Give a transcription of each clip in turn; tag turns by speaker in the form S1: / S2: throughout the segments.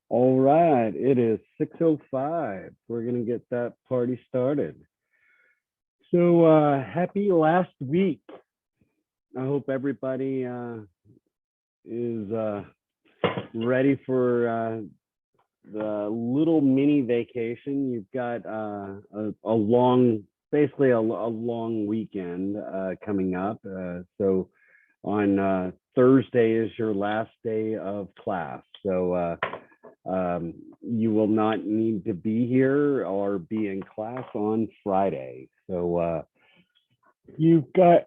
S1: All right, it is 6:05. We're going to get that party started. So, happy last week. I hope everybody is ready for the little mini vacation. You've got a long, basically a long weekend coming up. So, on Thursday is your last day of class. So, you will not need to be here or be in class on Friday. So you've got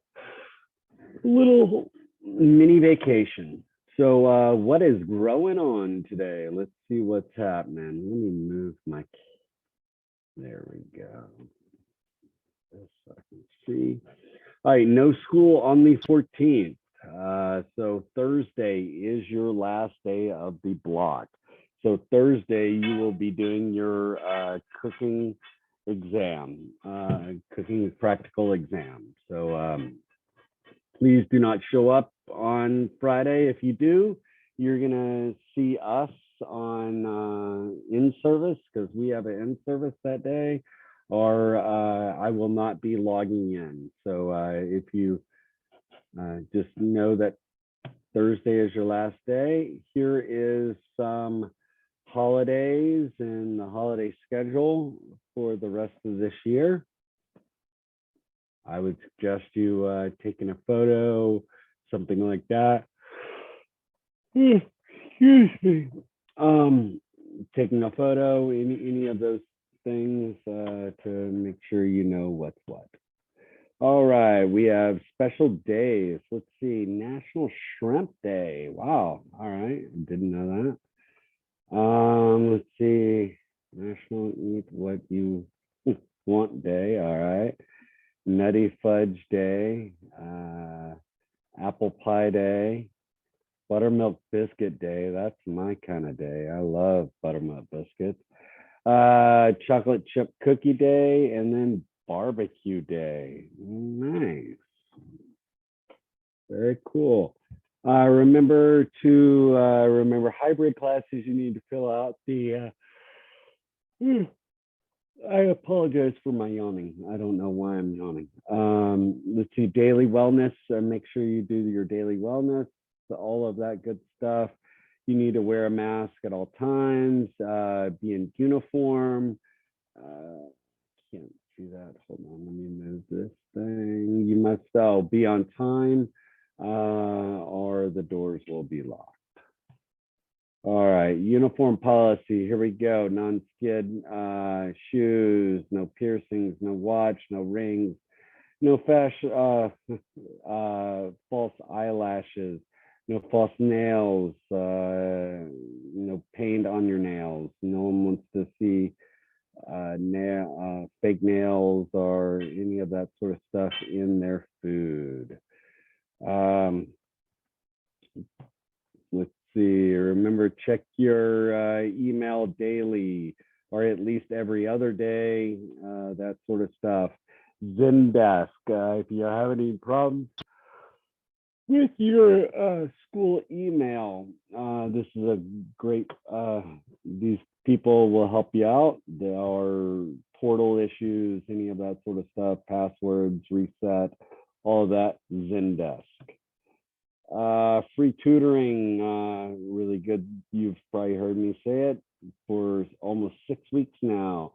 S1: a little mini vacation. So what is growing on today? Let's see what's happening. Let me move my, there we go. This I can see. All right, no school on the 14th. So Thursday is your last day of the block. So Thursday you will be doing your cooking exam, cooking practical exam. So please do not show up on Friday. If you do, you're gonna see us on in service because we have an in service that day, or I will not be logging in. So if you just know that Thursday is your last day. Here is some holidays and the holiday schedule for the rest of this year. I would suggest you taking a photo, something like that. Excuse me. Taking a photo, any of those things to make sure you know what's what. All right, we have special days. Let's see, National Shrimp Day. Wow. All right, didn't know that. Let's see, National Eat What You Want Day. All right, Nutty Fudge Day, Apple Pie Day, Buttermilk Biscuit Day. That's my kind of day. I love buttermilk biscuits. Chocolate Chip Cookie Day, and then Barbecue Day. Nice. Very cool. Remember to remember hybrid classes. You need to fill out the. I apologize for my yawning. I don't know why I'm yawning. Let's see, daily wellness. Make sure you do your daily wellness. All of that good stuff. You need to wear a mask at all times. Be in uniform. Can't see that. Hold on, let me move this thing. You must be on time or the doors will be locked. All right, uniform policy. Here we go. Non-skid shoes, no piercings, no watch, no rings, no false eyelashes, no false nails, no paint on your nails. No one wants to see fake nails or any of that sort of stuff in their food. Let's see, remember, check your email daily or at least every other day, that sort of stuff. Zendesk, if you have any problems with your school email, this is a great, these people will help you out. There are portal issues, any of that sort of stuff, passwords, reset, all of that, Zendesk. Free tutoring, really good. You've probably heard me say it for almost 6 weeks now.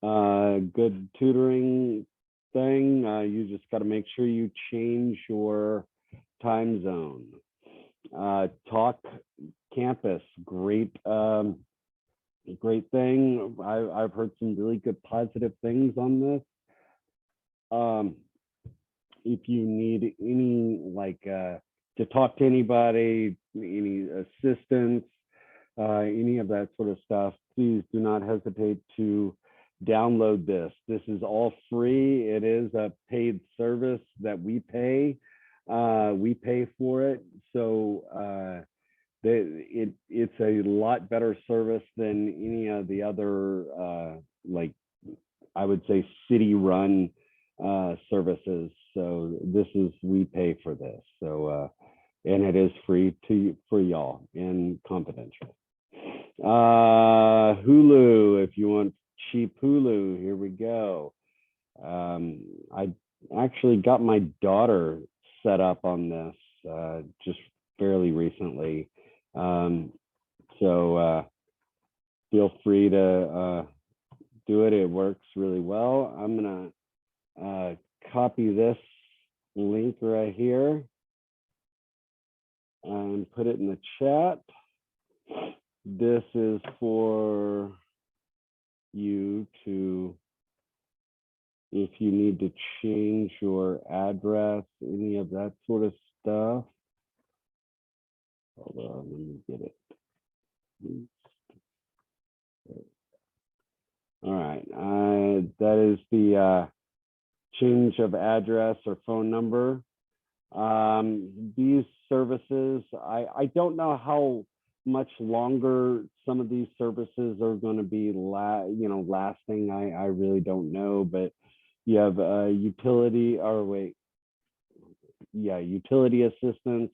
S1: Good tutoring thing. You just got to make sure you change your time zone. Talk Campus, great, great thing. I've heard some really good positive things on this. If you need any to talk to anybody, any assistance, any of that sort of stuff, please do not hesitate to download this. This is all free. It is a paid service that we pay. We pay for it. So it's a lot better service than any of the other, I would say, city-run services. So we pay for this. So and it is free for y'all and confidential. Hulu, if you want cheap Hulu, here we go. I actually got my daughter set up on this just fairly recently. So feel free to do it. It works really well. I'm gonna copy this link right here and put it in the chat. This is for you to, if you need to change your address, any of that sort of stuff. Hold on, let me get it. All right, that is the change of address or phone number. These services, I don't know how much longer some of these services are going to be lasting. I really don't know, but you have utility assistance,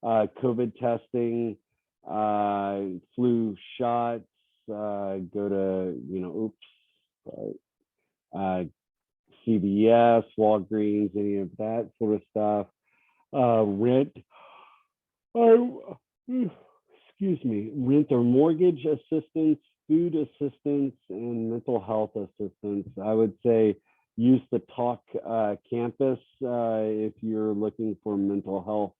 S1: COVID testing, flu shots, go to CVS, Walgreens, any of that sort of stuff. Rent, or rent or mortgage assistance, food assistance, and mental health assistance. I would say use the Talk Campus if you're looking for mental health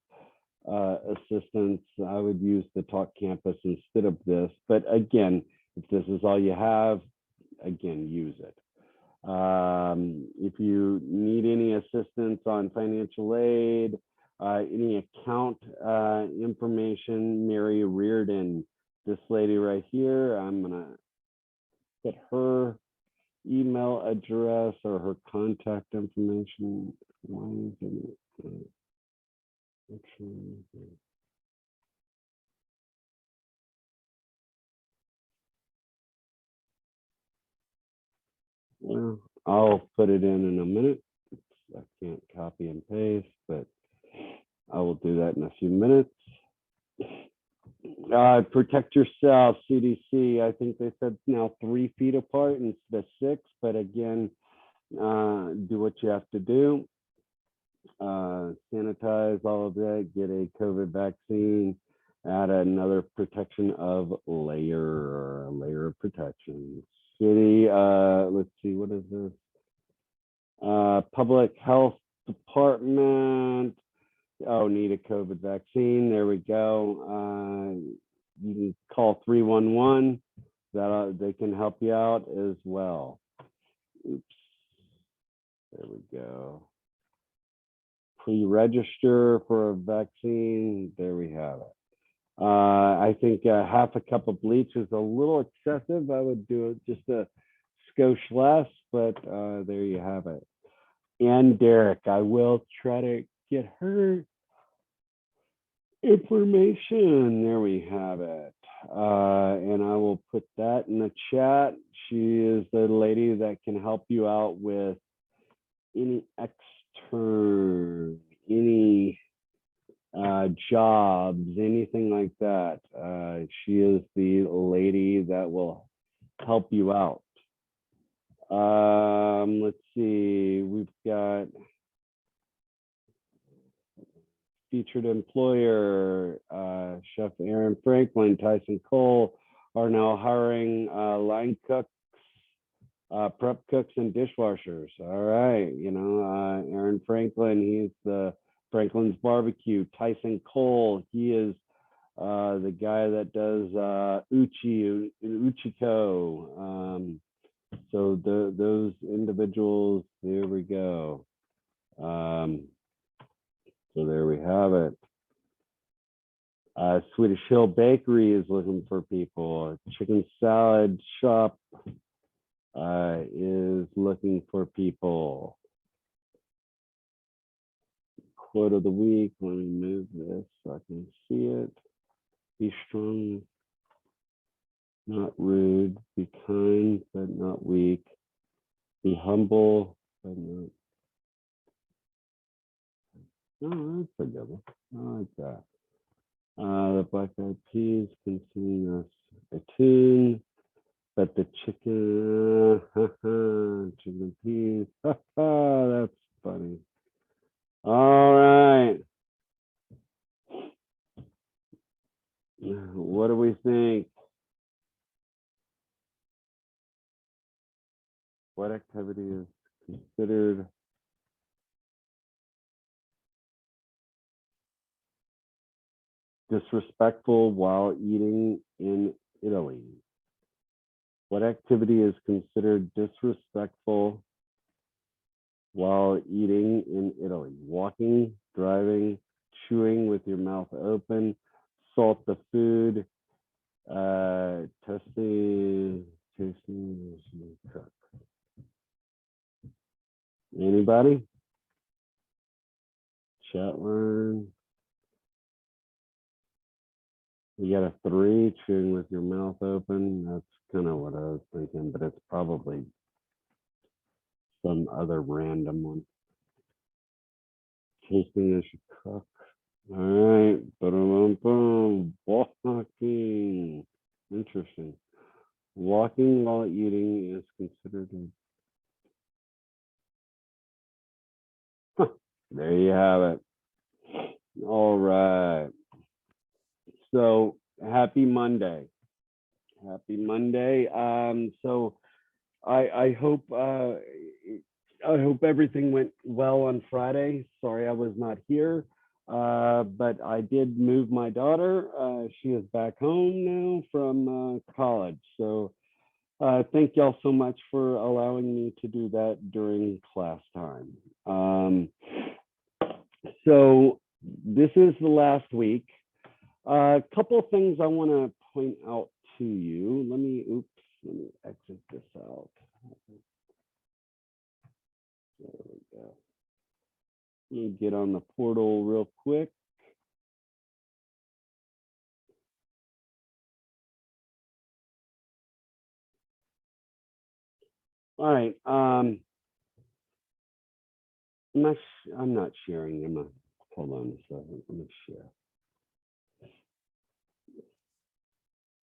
S1: assistance. I would use the Talk Campus instead of this. But again, if this is all you have, again, use it. If you need any assistance on financial aid, any account information, Mary Reardon, this lady right here, I'm gonna put her email address or her contact information. Why isn't it? Well, I'll put it in a minute. I can't copy and paste, but I will do that in a few minutes. Protect yourself, CDC. I think they said now 3 feet apart instead of 6, but again, do what you have to do. Sanitize all of that, get a COVID vaccine, add another protection of layer of protection. City, let's see, what is this? Public Health Department. Oh, need a COVID vaccine. There we go. You can call 311. They can help you out as well. Oops. There we go. Pre-register for a vaccine. There we have it. I think half a cup of bleach is a little excessive. I would do it just a skosh less, but there you have it. And Derek, I will try to get her information. There we have it. And I will put that in the chat. She is the lady that can help you out with any extern, any jobs, anything like that. She is the lady that will help you out. Let's see, we've got featured employer, Chef Aaron Franklin, Tyson Cole are now hiring line cooks, prep cooks, and dishwashers. All right, Aaron Franklin, he's the Franklin's Barbecue. Tyson Cole, he is the guy that does Uchiko. So those individuals, there we go. So there we have it. Swedish Hill Bakery is looking for people. Chicken Salad Shop is looking for people. Quote of the week. Let me move this so I can see it. Be strong, not rude. Be kind, but not weak. Be humble, but not. Oh, that's a good one. I like that. The Black Eyed Peas can sing us a tune, but the chicken, chicken peas, that's funny. All right. What do we think? What activity is considered disrespectful while eating in Italy? What activity is considered disrespectful while eating in Italy? Walking, driving, chewing with your mouth open, salt the food, tasting, cook. Anybody? Chat line. You got a 3, chewing with your mouth open. That's kind of what I was thinking, but it's probably some other random one. Tasting as you cook. All right. Boom, boom. Walking. Interesting. Walking while eating is considered a... There you have it. All right. So happy Monday. Happy Monday. So I hope everything went well on Friday. Sorry I was not here, but I did move my daughter. She is back home now from college. So thank y'all so much for allowing me to do that during class time. So this is the last week. A couple of things I want to point out to you. Let me exit this out. There we go. Let me get on the portal real quick. All right. I'm not sharing. Hold on a second. Let me share.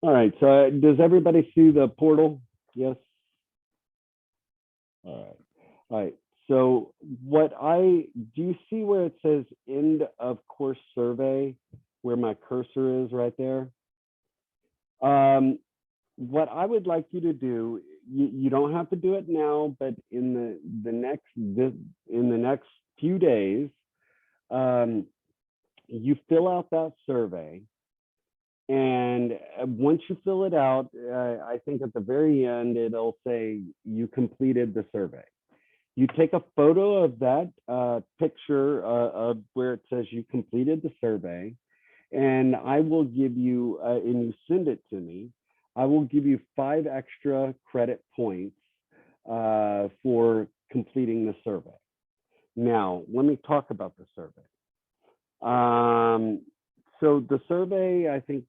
S1: All right. So does everybody see the portal? Yes. All right. All right. So do you see where it says end of course survey, where my cursor is right there? What I would like you to do, you don't have to do it now, but in the next few days, you fill out that survey. And once you fill it out, I think at the very end, it'll say you completed the survey. You take a photo of that picture of where it says you completed the survey, and I will give you, and you send it to me, I will give you 5 extra credit points for completing the survey. Now, let me talk about the survey. So the survey, I think,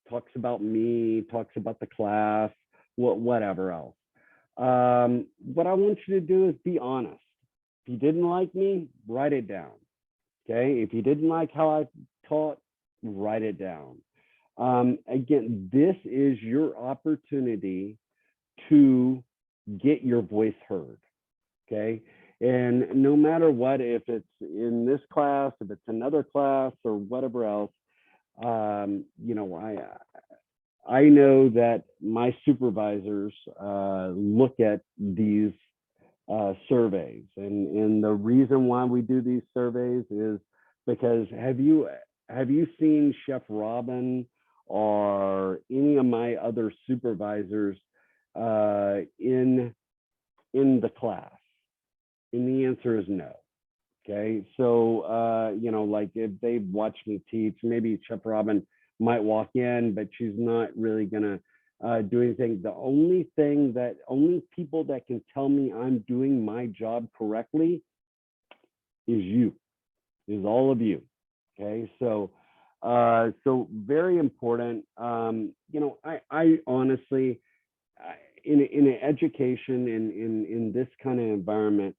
S1: talks about me, talks about the class, whatever else. What I want you to do is be honest. If you didn't like me, write it down. Okay. If you didn't like how I taught, write it down. Again, this is your opportunity to get your voice heard. Okay. And no matter what, if it's in this class, if it's another class or whatever else, you know, I know that my supervisors look at these surveys, and the reason why we do these surveys is because have you seen Chef Robin or any of my other supervisors in the class? And the answer is no. Okay, so you know, like if they watch me teach, maybe Chef Robin might walk in, but she's not really gonna do anything. The only people that can tell me I'm doing my job correctly is all of you. Okay, so so very important. You know, I honestly, in education in this kind of environment,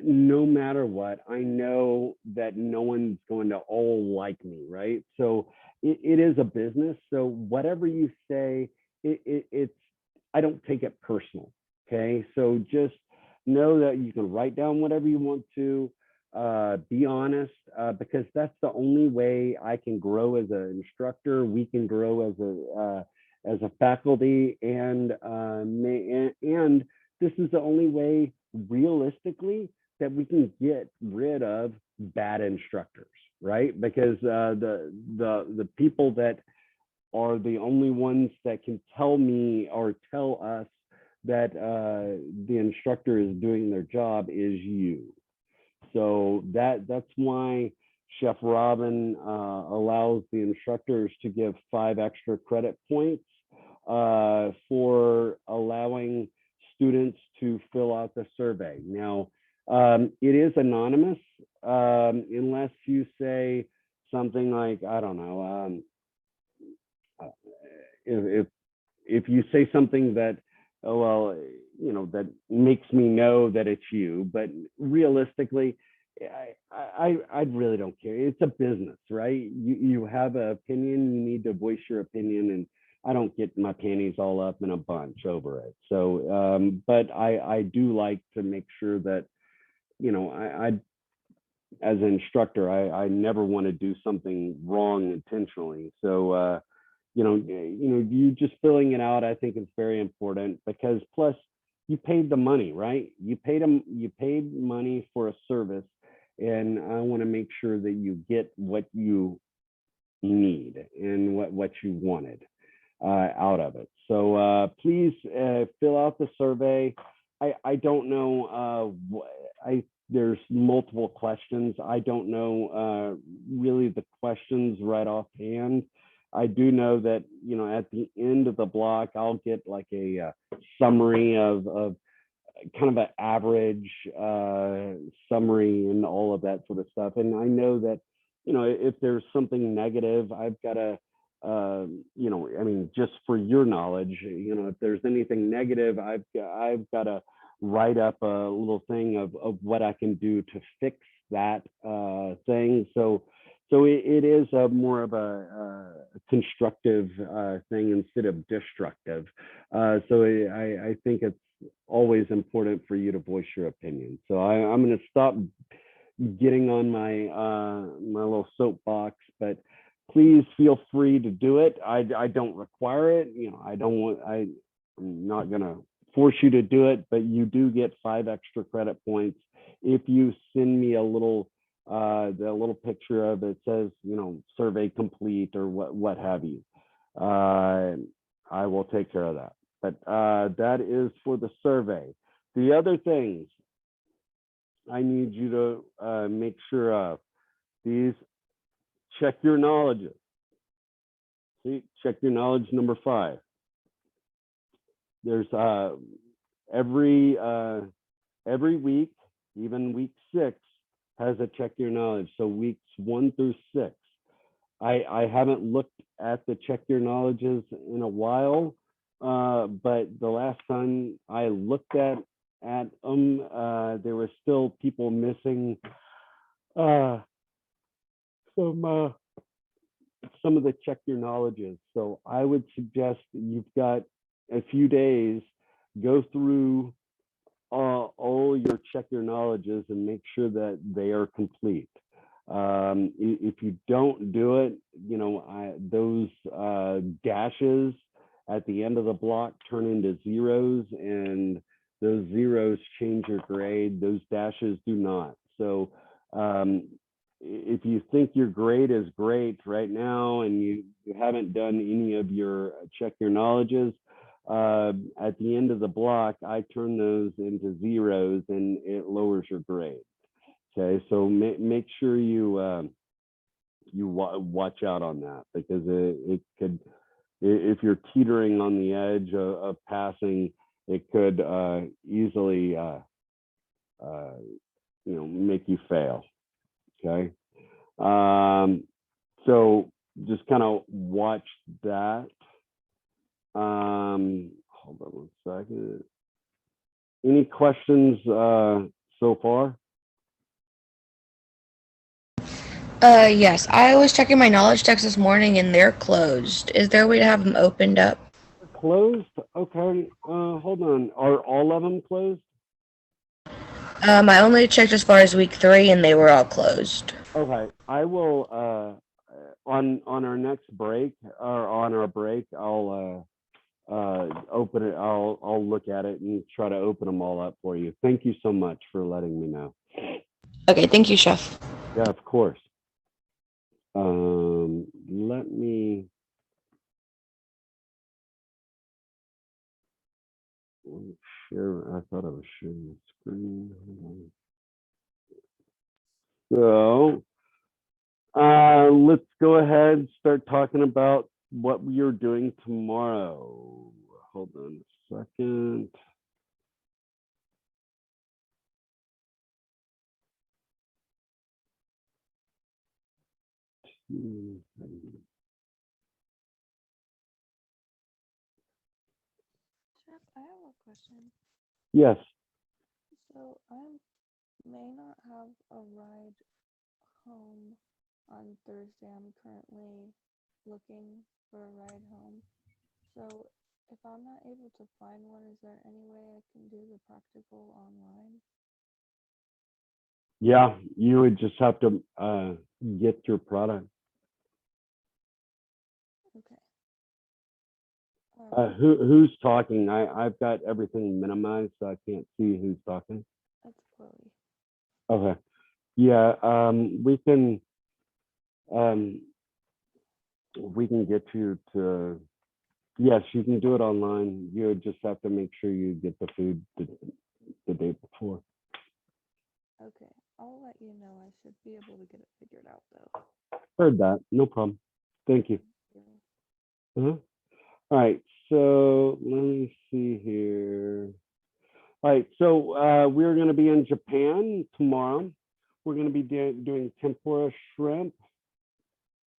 S1: no matter what, I know that no one's going to all like me, right? So it is a business. So whatever you say, it's, I don't take it personal. Okay. So just know that you can write down whatever you want to, be honest, because that's the only way I can grow as an instructor. We can grow as a faculty, and and this is the only way realistically that we can get rid of bad instructors, right? Because the people that are the only ones that can tell me or tell us that the instructor is doing their job is you. So that's why Chef Robin allows the instructors to give 5 extra credit points for allowing students to fill out the survey. Now, it is anonymous unless you say something like, I don't know, if you say something that, oh, well, you know, that makes me know that it's you, but realistically, I really don't care. It's a business, right? You have an opinion, you need to voice your opinion, and I don't get my panties all up in a bunch over it. So, but I do like to make sure that, you know, I as an instructor, I never want to do something wrong intentionally. So, you just filling it out, I think is very important, because plus you paid the money, right? You paid money for a service, and I want to make sure that you get what you need and what you wanted out of it. So please fill out the survey. I don't know. There's multiple questions. I don't know really the questions right offhand. I do know that, you know, at the end of the block, I'll get like a summary of kind of an average summary and all of that sort of stuff. And I know that, you know, if there's something negative, I've got to, you know, I mean, just for your knowledge, you know, if there's anything negative, I've got to write up a little thing of what I can do to fix that thing. So it is more of a constructive thing instead of destructive. So I think it's always important for you to voice your opinion. So I'm going to stop getting on my my little soapbox, but please feel free to do it. I don't require it. You know, I'm not going to force you to do it, but you do get 5 extra credit points if you send me a little the little picture of it says, you know, survey complete or what have you. I will take care of that. But that is for the survey. The other things I need you to make sure of, these check your knowledges. See, check your knowledge number 5. There's every week, even week 6, has a check your knowledge. So weeks 1 through 6. I haven't looked at the check your knowledges in a while, but the last time I looked at them, there were still people missing some of the check your knowledges. So I would suggest that you've got a few days, go through all your check your knowledges and make sure that they are complete. If you don't do it, you know, those dashes at the end of the block turn into zeros, and those zeros change your grade. Those dashes do not. So if you think your grade is great right now and you haven't done any of your check your knowledges, at the end of the block, I turn those into zeros and it lowers your grade. Okay, so make sure you watch out on that, because it could, if you're teetering on the edge of passing, it could easily you know, make you fail. Okay, so just kind of watch that. Hold on 1 second. Any questions so far?
S2: Yes. I was checking my knowledge text this morning and they're closed. Is there a way to have them opened up?
S1: Closed? Okay. Hold on. Are all of them closed?
S2: I only checked as far as week 3 and they were all closed.
S1: Okay. I will on our next break or on our break, I'll open it. I'll look at it and try to open them all up for you. Thank you so much for letting me know.
S2: Okay, thank you, Chef.
S1: Yeah, of course. Let me share. I thought I was sharing the screen. So let's go ahead and start talking about what we are doing tomorrow. Hold on a second.
S3: Chef, I have a question.
S1: Yes.
S3: So I may not have a ride home on Thursday. I'm currently looking for a ride home. So if I'm not able to find one, is there any way I can do the practical online?
S1: Yeah, you would just have to get your product.
S3: Okay. Um,
S1: Who's talking? I've got everything minimized, so I can't see who's talking.
S3: that's Chloe.
S1: Okay. Yeah. Um, we can get you to. Yes, you can do it online. You would just have to make sure you get the food the day before.
S3: Okay. I'll let you know. I should be able to get it figured out though.
S1: Heard that. No problem. Thank you.
S3: Yeah.
S1: Uh-huh. All right. So let me see here. All right. So we're going to be in Japan tomorrow. We're going to be doing tempura shrimp,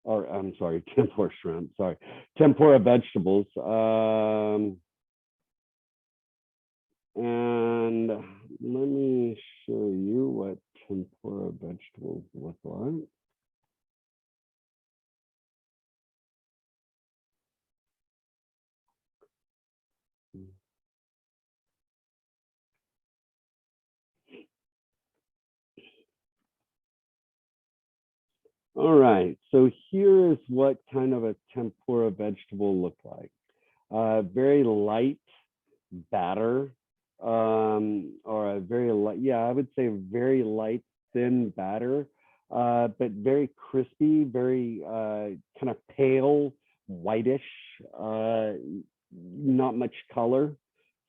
S1: or I'm sorry, tempura shrimp. Sorry, tempura vegetables. And let me show you what tempura vegetables look like. All right, so here is what kind of a tempura vegetable look like. Very light batter, or a very light, yeah, I would say very light, thin batter, but very crispy, very kind of pale, whitish, not much color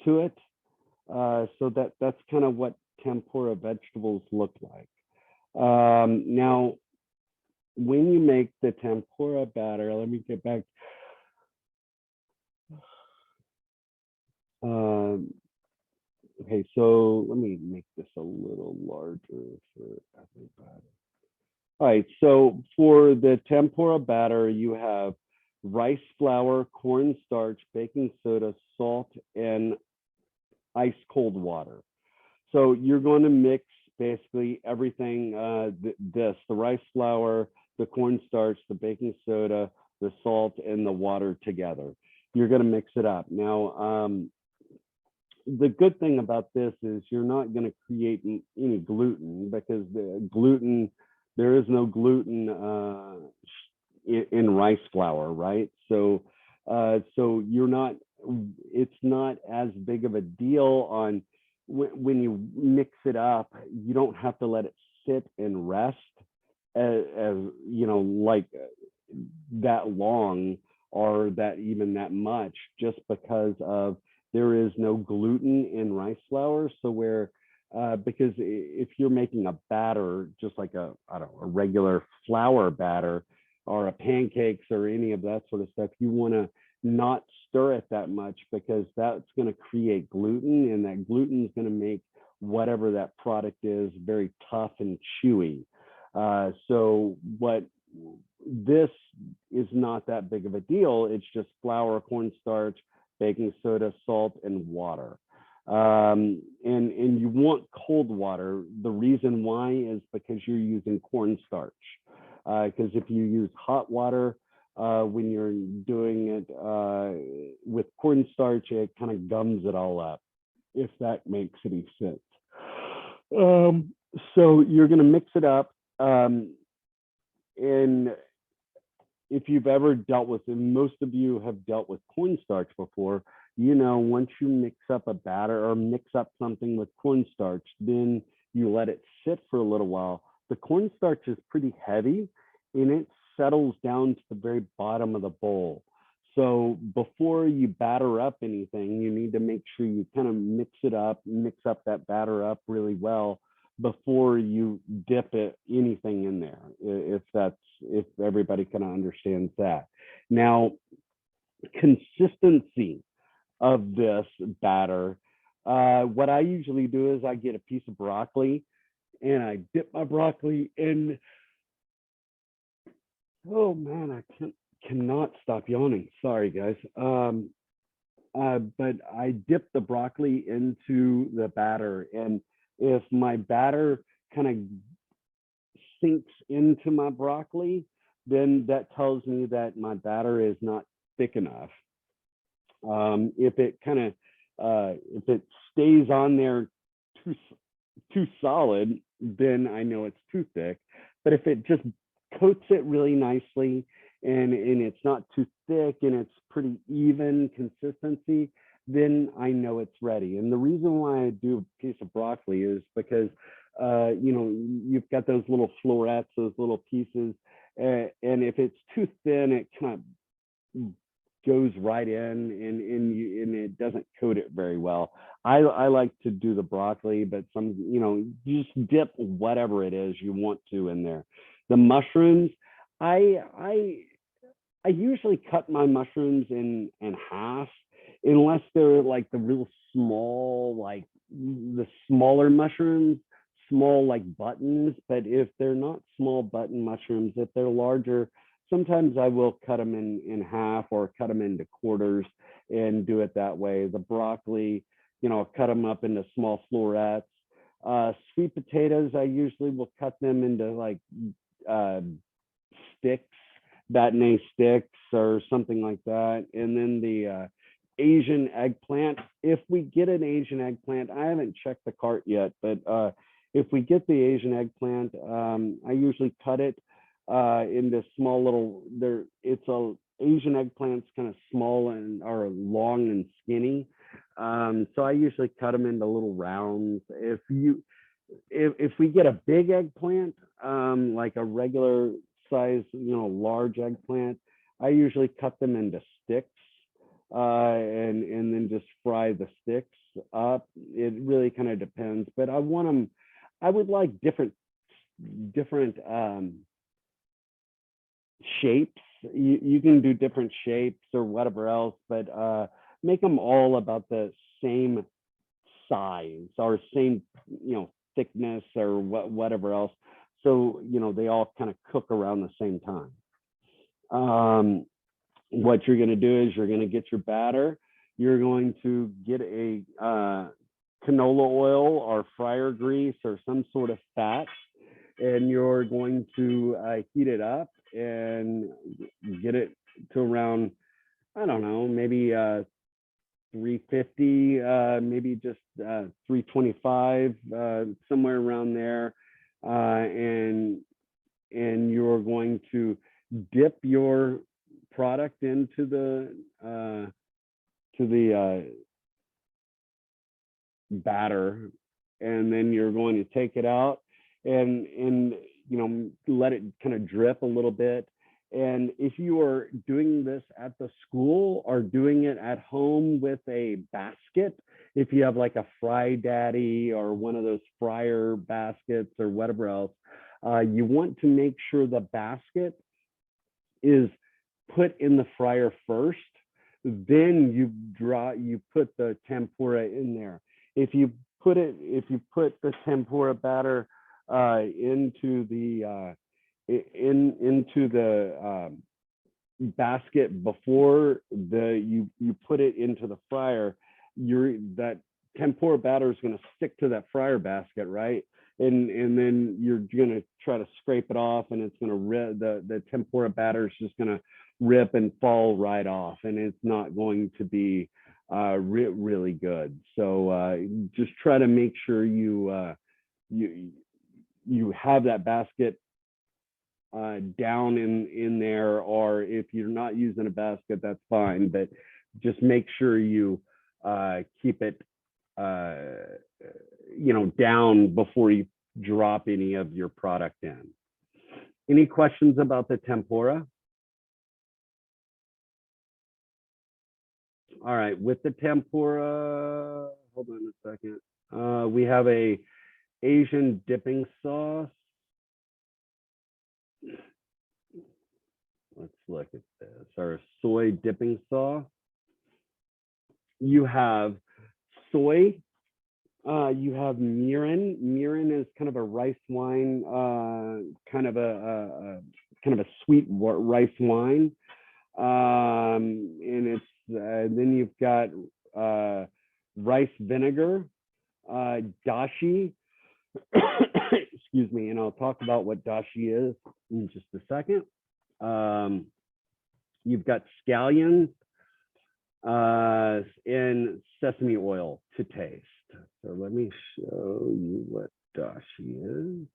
S1: to it. So that's kind of what tempura vegetables look like. Now, when you make the tempura batter, let me get back. Um, okay, so let me make this a little larger for everybody. All right, so for the tempura batter, you have rice flour, cornstarch, baking soda, salt, and ice cold water. So you're going to mix basically everything, the rice flour, the cornstarch, the baking soda, the salt, and the water together. You're going to mix it up. Now, the good thing about this is you're not going to create any gluten, because the gluten, there is no gluten in rice flour, right? So you're not, it's not as big of a deal on when you mix it up. You don't have to let it sit and rest as you know, like that long, or that even that much, just because of there is no gluten in rice flour. So where because if you're making a batter, just like a, I don't know, a regular flour batter or a pancakes or any of that sort of stuff, you want to not stir it that much, because that's going to create gluten, and that gluten is going to make whatever that product is very tough and chewy. So what this is not that big of a deal. It's just flour, cornstarch, baking soda, salt, and water. And you want cold water. The reason why is because you're using cornstarch. because if you use hot water when you're doing it with cornstarch, it kind of gums it all up, if that makes any sense. So you're going to mix it up. And if you've ever dealt with, and most of you have dealt with cornstarch before, you know, once you mix up a batter or mix up something with cornstarch, then you let it sit for a little while. The cornstarch is pretty heavy and it settles down to the very bottom of the bowl. So before you batter up anything, you need to make sure you kind of mix up that batter up really well before you dip anything in there, if everybody kind of understands that. Now, consistency of this batter, what I usually do is I get a piece of broccoli and I dip my broccoli in. Oh man, I cannot stop yawning. Sorry, guys. But I dip the broccoli into the batter, and if my batter kind of sinks into my broccoli, then that tells me that my batter is not thick enough. If it if it stays on there too solid, then I know it's too thick. But if it just coats it really nicely and it's not too thick and it's pretty even consistency, then I know it's ready. And the reason why I do a piece of broccoli is because you know, you've got those little florets, those little pieces, and if it's too thin, it kind of goes right in and it doesn't coat it very well. I like to do the broccoli, but some, you know, you just dip whatever it is you want to in there. The mushrooms, I usually cut my mushrooms in half, unless they're like the real small, like the smaller mushrooms, small like buttons. But if they're not small button mushrooms, if they're larger, sometimes I will cut them in half or cut them into quarters and do it that way. The broccoli, you know, cut them up into small florets. Sweet potatoes, I usually will cut them into like sticks, batonnet sticks or something like that. And then the Asian eggplant, if we get an Asian eggplant, I haven't checked the cart yet, but if we get the Asian eggplant, I usually cut it into small little, Asian eggplant's kind of small and are long and skinny. So I usually cut them into little rounds. If we get a big eggplant, like a regular size, you know, large eggplant, I usually cut them into sticks and then just fry the sticks up. It really kind of depends, but I would like different shapes. You can do different shapes or whatever else, but make them all about the same size or same, you know, thickness or whatever else. So, you know, they all kind of cook around the same time. What you're going to do is you're going to get your batter. You're going to get a canola oil or fryer grease or some sort of fat, and you're going to heat it up and get it to around, I don't know, maybe 350, maybe just 325, somewhere around there. And you're going to dip your product into the batter, and then you're going to take it out and you know, let it kind of drip a little bit. And if you are doing this at the school or doing it at home with a basket, if you have like a Fry Daddy or one of those fryer baskets or whatever else, you want to make sure the basket is put in the fryer first. Then you put the tempura in there. If you put the tempura batter into the basket before you put it into the fryer, that tempura batter is going to stick to that fryer basket, right? and then you're gonna try to scrape it off, and it's gonna rip. The tempura batter is just gonna rip and fall right off, and it's not going to be really good. So just try to make sure you have that basket down in there, or if you're not using a basket, that's fine, but just make sure you keep it down before you drop any of your product in. Any questions about the tempura? All right, with the tempura, hold on a second. We have a Asian dipping sauce. Let's look at this. Our soy dipping sauce. You have soy. You have mirin. Mirin is kind of a rice wine, kind of a sweet rice wine. And it's then you've got rice vinegar, dashi. Excuse me, and I'll talk about what dashi is in just a second. You've got scallions and sesame oil to taste. So let me show you what dashi is.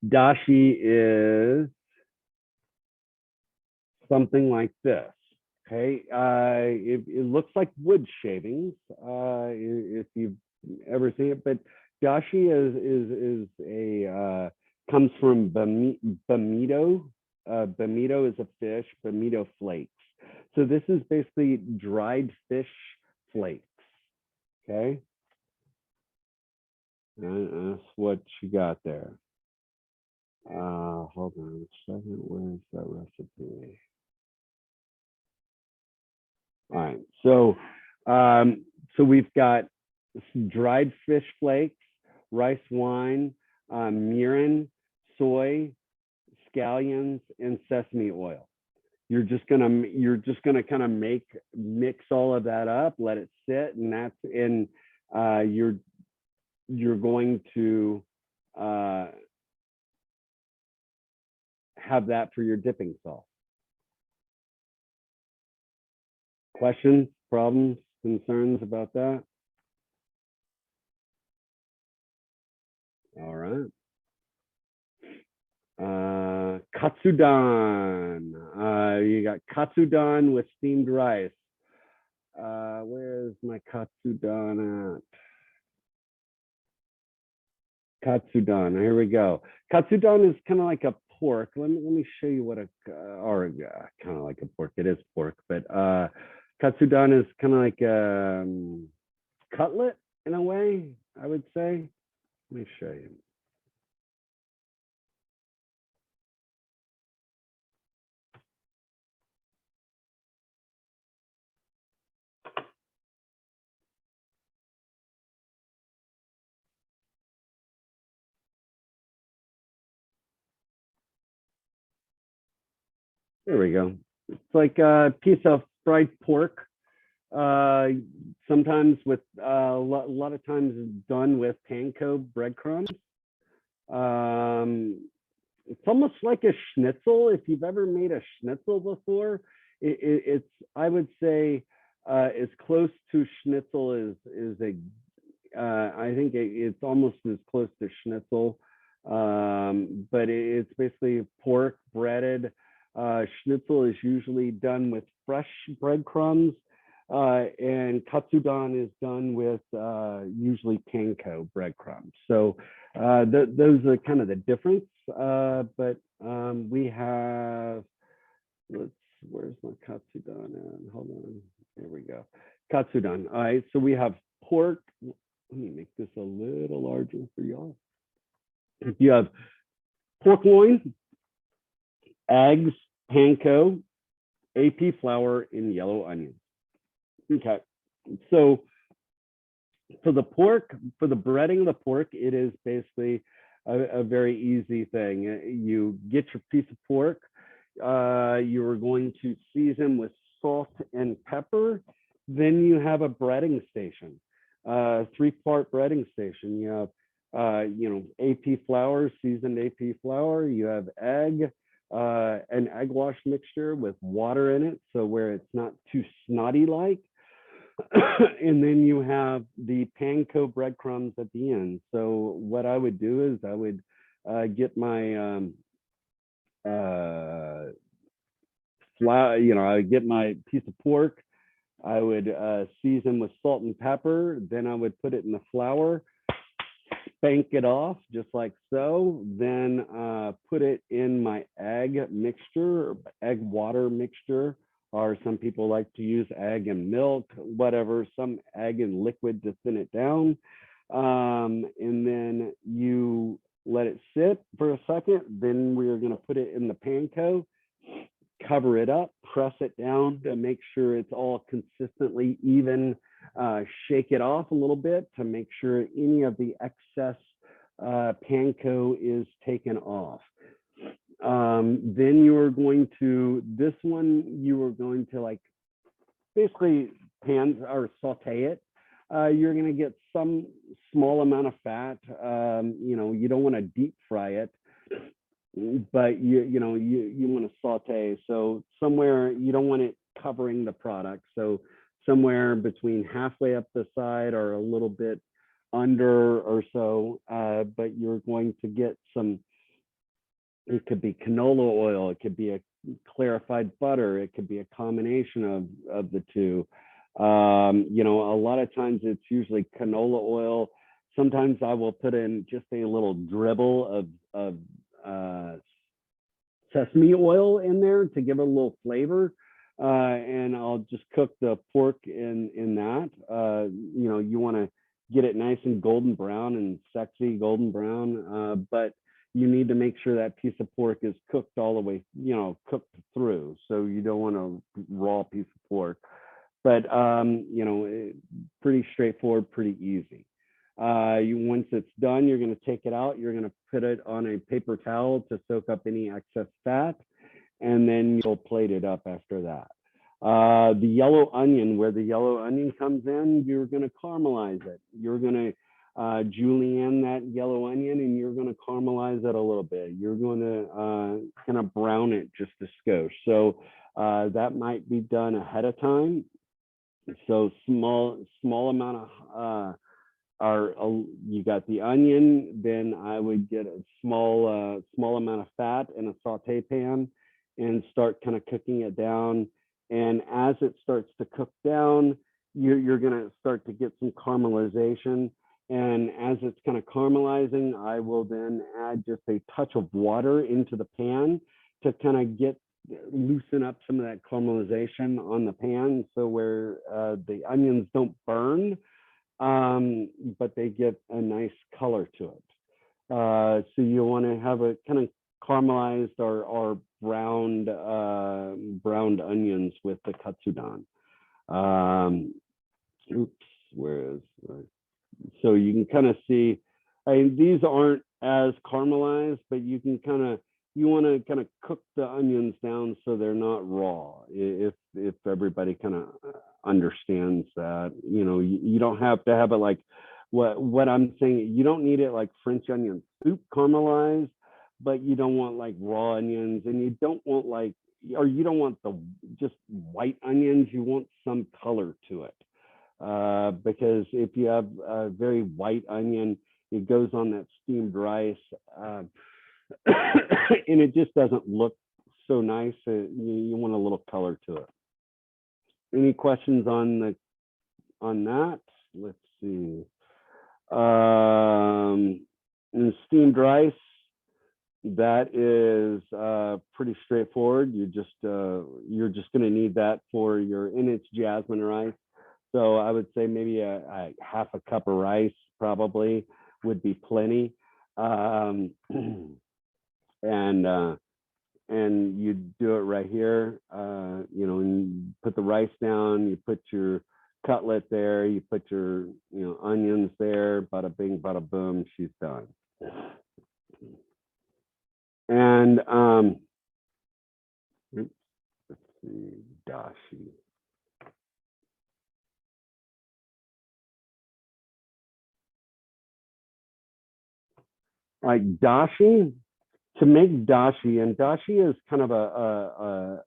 S1: Dashi is something like this. Okay, it looks like wood shavings if you've ever seen it, but dashi is a comes from Bamito. Bamito is a fish. Bamito flakes. So this is basically dried fish flakes. Okay, and that's what you got there. Hold on a second. Where's that recipe? All right, so we've got dried fish flakes, rice wine, mirin, soy, scallions, and sesame oil. You're just gonna kind of mix all of that up, let it sit, and that's in. You're going to have that for your dipping sauce. Questions, problems, concerns about that? All right. Katsudon. You got katsudon with steamed rice. Where's my katsudon at? Katsudon. Here we go. Katsudon is kind of like a pork. Let me show you what kind of like a pork. It is pork, but katsudon is kind of like a cutlet in a way, I would say. Let me show you. There we go. It's like a piece of fried pork. Sometimes with a lot of times done with panko breadcrumbs. It's almost like a schnitzel. If you've ever made a schnitzel before, it's I would say as close to schnitzel as a. I think it's almost as close to schnitzel, but it's basically pork breaded. Schnitzel is usually done with fresh breadcrumbs, and katsudon is done with usually panko breadcrumbs. So those are kind of the difference. But we have, where's my katsudon at? Hold on, here we go. Katsudon. All right, so we have pork. Let me make this a little larger for y'all. You have pork loin, eggs, panko, AP flour, and yellow onions. Okay, so for the pork, for the breading of the pork, it is basically a very easy thing. You get your piece of pork, You are going to season with salt and pepper. Then you have a breading station, 3-part breading station. You have, AP flour, seasoned AP flour. You have egg, an egg wash mixture with water in it, so where it's not too snotty like. And then you have the panko breadcrumbs at the end. So what I would do is I would get my flour, I would get my piece of pork. I would season with salt and pepper. Then I would put it in the flour, spank it off just like so. Then put it in my egg mixture, egg water mixture, or some people like to use egg and milk, whatever, some egg and liquid to thin it down. And then you let it sit for a second. Then we're going to put it in the panko, cover it up, press it down to make sure it's all consistently even, shake it off a little bit to make sure any of the excess panko is taken off. Then you are going to, this one, you are going to like basically pan or saute it. You're going to get some small amount of fat. You don't want to deep fry it, but you want to saute. So somewhere, you don't want it covering the product. So somewhere between halfway up the side or a little bit under or so, but you're going to get some, it could be canola oil, it could be a clarified butter, it could be a combination of the two. A lot of times it's usually canola oil. Sometimes I will put in just a little dribble of sesame oil in there to give it a little flavor. And I'll just cook the pork in that. You want to get it nice and golden brown and sexy golden brown, but you need to make sure that piece of pork is cooked all the way, cooked through. So you don't want a raw piece of pork, but pretty straightforward, pretty easy. Once it's done, you're going to take it out. You're going to put it on a paper towel to soak up any excess fat, and then you'll plate it up after that. The yellow onion, where the yellow onion comes in, you're going to caramelize it. You're going to julienne that yellow onion, and you're going to caramelize it a little bit. You're going to kind of brown it just a skosh. So that might be done ahead of time. So small amount of you got the onion, then I would get a small amount of fat in a saute pan and start kind of cooking it down. And as it starts to cook down, you're going to start to get some caramelization. And as it's kind of caramelizing, I will then add just a touch of water into the pan to kind of loosen up some of that caramelization on the pan, so where the onions don't burn, but they get a nice color to it. So you want to have a kind of caramelized or browned onions with the katsudan. So you can kind of see, these aren't as caramelized, but you want to kind of cook the onions down so they're not raw. If everybody kind of understands that, you don't have to have it like what I'm saying. You don't need it like French onion soup caramelized, but you don't want like raw onions, and you don't want you don't want the just white onions. You want some color to it. Because if you have a very white onion, it goes on that steamed rice, and it just doesn't look so nice. You want a little color to it. Any questions on that? Let's see. In steamed rice, that is pretty straightforward. You're just going to need that and it's jasmine rice. So I would say maybe a half a cup of rice probably would be plenty. And you do it right here, and you put the rice down, you put your cutlet there, you put your onions there, bada bing, bada boom, she's done. And see, dashi. Like dashi, to make dashi, and dashi is kind of a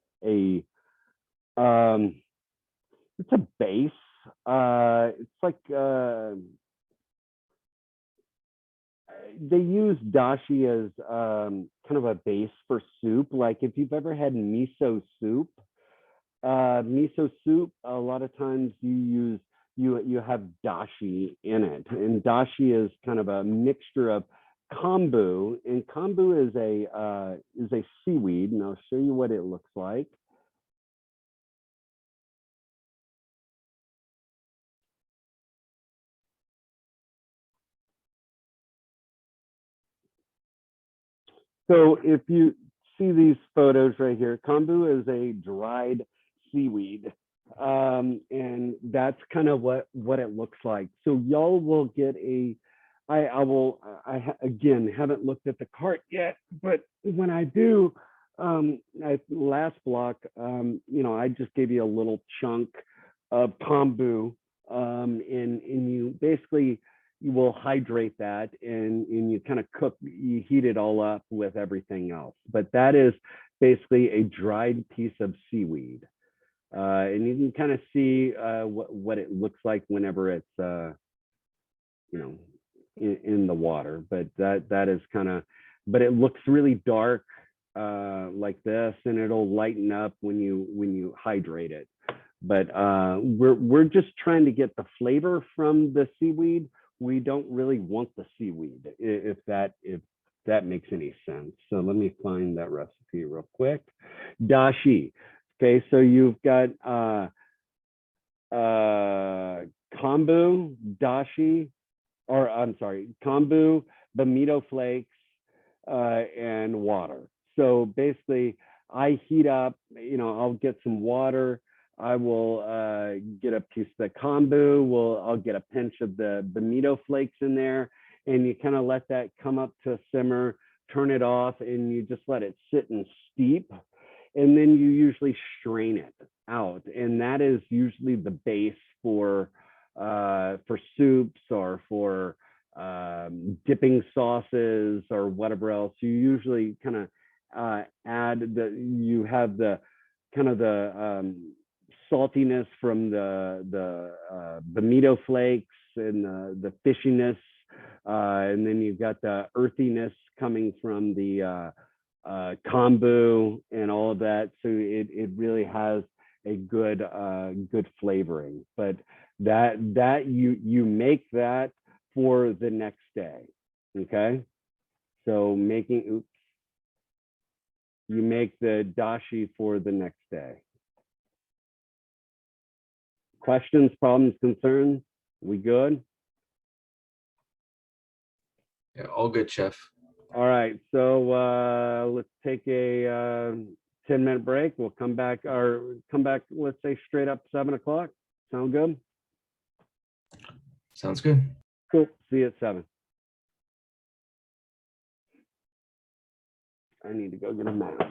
S1: it's a base. It's like they use dashi as kind of a base for soup. Like if you've ever had miso soup, a lot of times you have dashi in it, and dashi is kind of a mixture of kombu, and kombu is a seaweed, and I'll show you what it looks like. So if you see these photos right here, kombu is a dried seaweed. And that's kind of what it looks like. So y'all will get again, haven't looked at the cart yet, but when I do, last block, I just gave you a little chunk of kombu, and you basically, you will hydrate that, and you kind of you heat it all up with everything else. But that is basically a dried piece of seaweed. And you can kind of see what it looks like whenever it's, in the water. But that is kind of, but it looks really dark like this, and it'll lighten up when you hydrate it. But we're just trying to get the flavor from the seaweed. We don't really want the seaweed, if that makes any sense. So let me find that recipe real quick. Dashi. Okay, so you've got kombu, dashi, or I'm sorry, kombu, bonito flakes, and water. So basically, I heat up, I'll get some water. I will get a piece of the kombu. I'll get a pinch of the bonito flakes in there, and you kind of let that come up to a simmer, turn it off, and you just let it sit and steep. And then you usually strain it out, and that is usually the base for soups or for dipping sauces or whatever else. You usually kind of add you have the kind of the saltiness from the bonito flakes and the fishiness, and then you've got the earthiness coming from the kombu and all of that. So it really has a good flavoring. But that you make that for the next day. Okay. So you make the dashi for the next day. Questions, problems, concerns? We good?
S4: Yeah, all good, Chef.
S1: All right, so let's take a 10-minute break. We'll come back, let's say straight up 7 o'clock. Sound good?
S4: Sounds good.
S1: Cool. See you at 7. I need to go get a mask.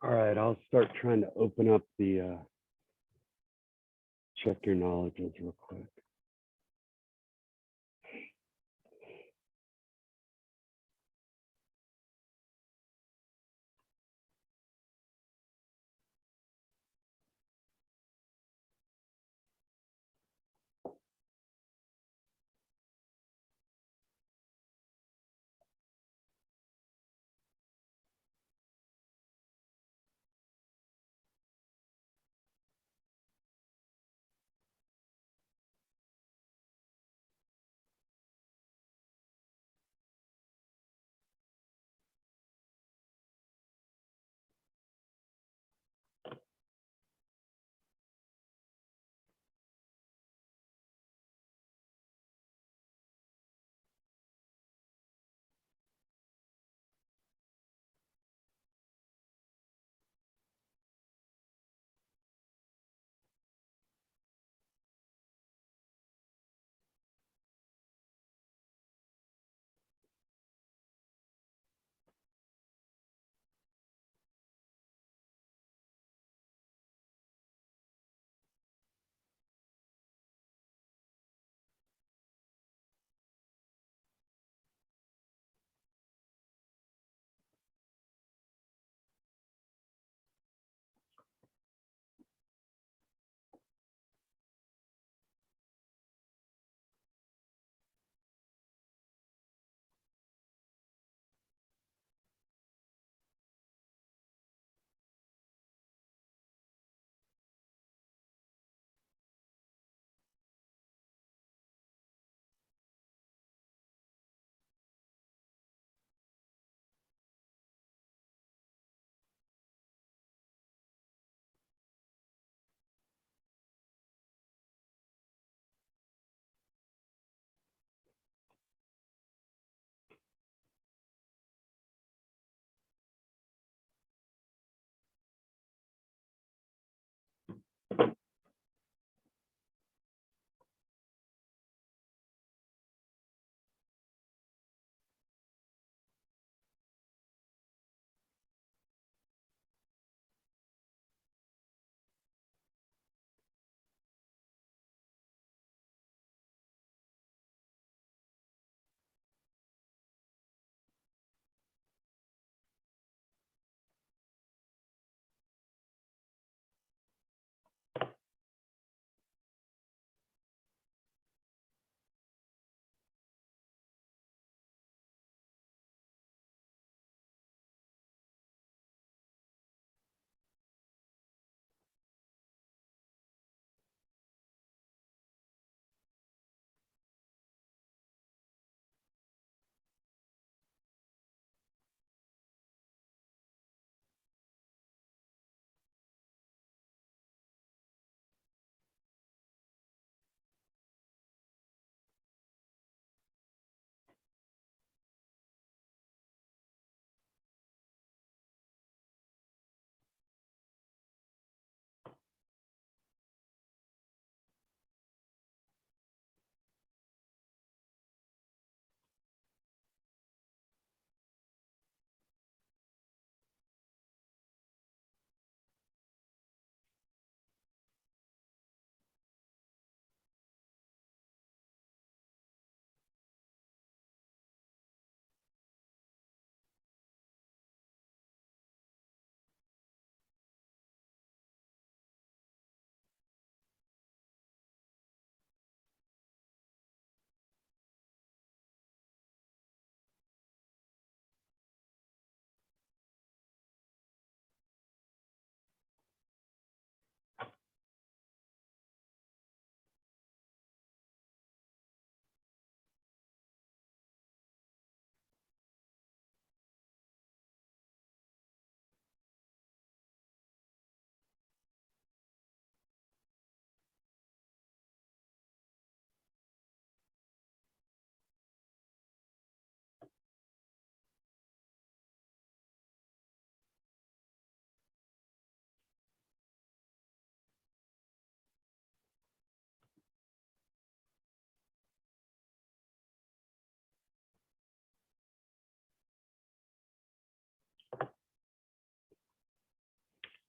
S1: All right, I'll start trying to open up the check your knowledges real quick.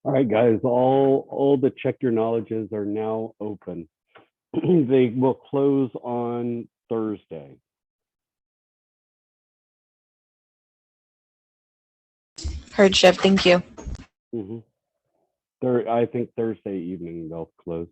S1: All right, guys, all the check your knowledges are now open. They will close on Thursday.
S2: Heard, Chef. Thank you.
S1: Mhm. I think Thursday evening they'll close.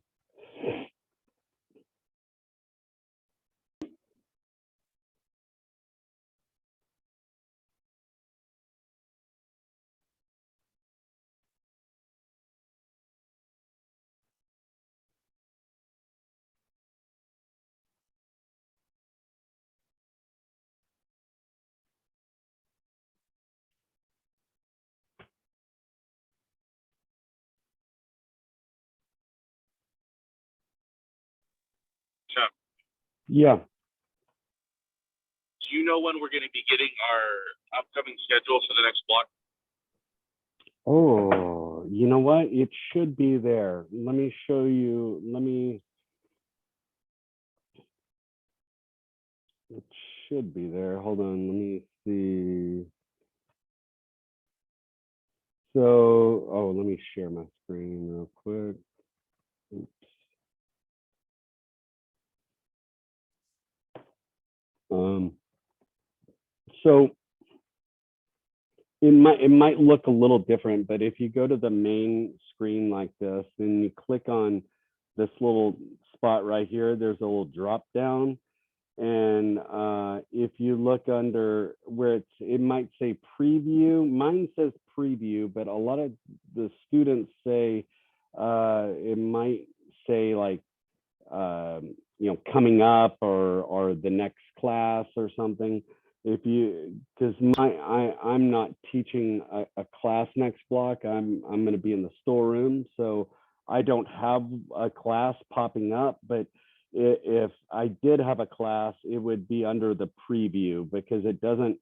S5: Chuck,
S1: Yeah.
S5: do you know when we're going to be getting our upcoming schedule for the next block?
S1: Oh, you know what? It should be there. Let me show you. It should be there. Hold on. Let me see. So, oh, let me share my screen real quick. Oops. So it might look a little different, but if you go to the main screen like this, and you click on this little spot right here, there's a little drop down. And if you look under where it might say preview, mine says preview, but a lot of the students say it might say like coming up or the next class or something. If you, because I'm not teaching a class next block. I'm going to be in the storeroom, so I don't have a class popping up. But if I did have a class, it would be under the preview, because it doesn't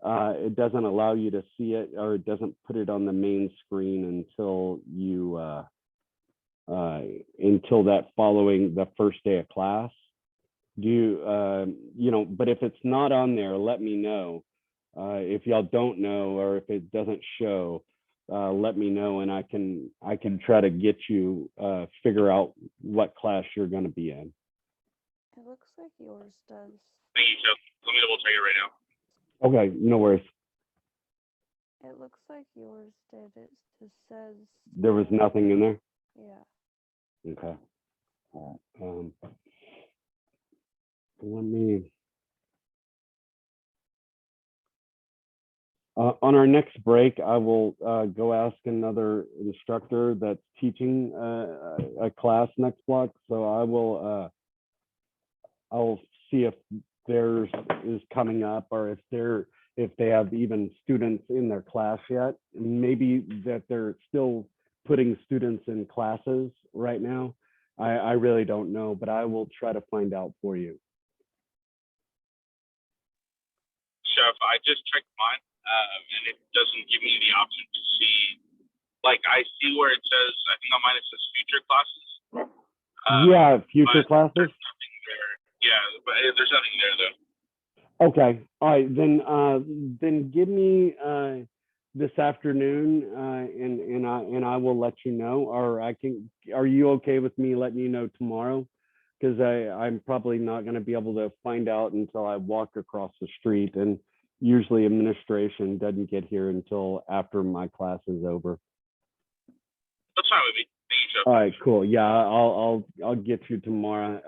S1: allow you to see it, or it doesn't put it on the main screen until you until that following the first day of class. Do you but if it's not on there, let me know. If y'all don't know, or if it doesn't show, let me know, and I can try to get you figure out what class you're going to be in.
S3: It looks like yours does.
S5: Thank you, Chuck. Let me double check it right now.
S1: Okay, no worries.
S3: It looks like yours did. It just says.
S1: There was nothing in there.
S3: Yeah.
S1: Okay. Let me. On our next break, I will go ask another instructor that's teaching a class next block. So I'll see if theirs is coming up, or if they have even students in their class yet. Maybe that they're still putting students in classes right now. I really don't know, but I will try to find out for you.
S5: Chef, I just checked mine, and it doesn't give me the option to see. Like, I see where it says, I think on mine it says future classes.
S1: Yeah, future
S5: but
S1: classes.
S5: There's nothing there. Yeah, but there's nothing there though.
S1: Okay, all right, then give me this afternoon, and I will let you know, or I can. Are you okay with me letting you know tomorrow? Because I'm probably not going to be able to find out until I walk across the street, and usually administration doesn't get here until after my class is over.
S5: That's fine with me. Thank you, Chef.
S1: All right, cool. Yeah, I'll get you tomorrow.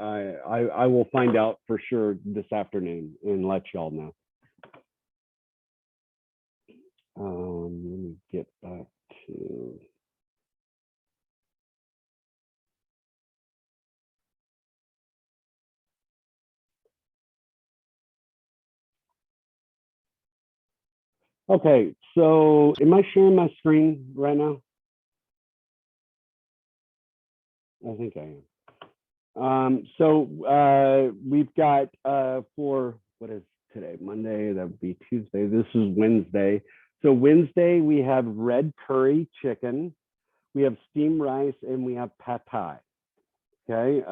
S1: I will find out for sure this afternoon and let y'all know. Let me get back to. Okay, so am I sharing my screen right now? I think I am. So we've got for, what is today? Monday, that would be Tuesday. This is Wednesday. So Wednesday, we have red curry chicken, we have steamed rice, and we have pad thai. Okay.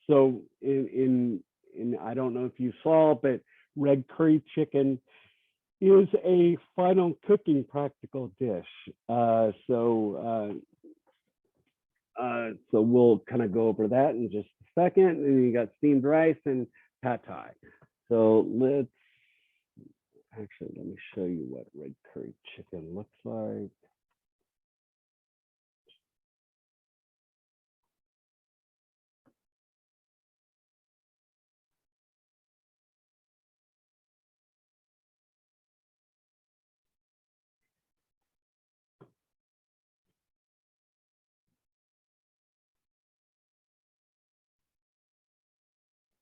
S1: So in I don't know if you saw, but red curry chicken is a final cooking practical dish. So we'll kind of go over that in just a second. And you got steamed rice and pad thai. So let me show you what red curry chicken looks like.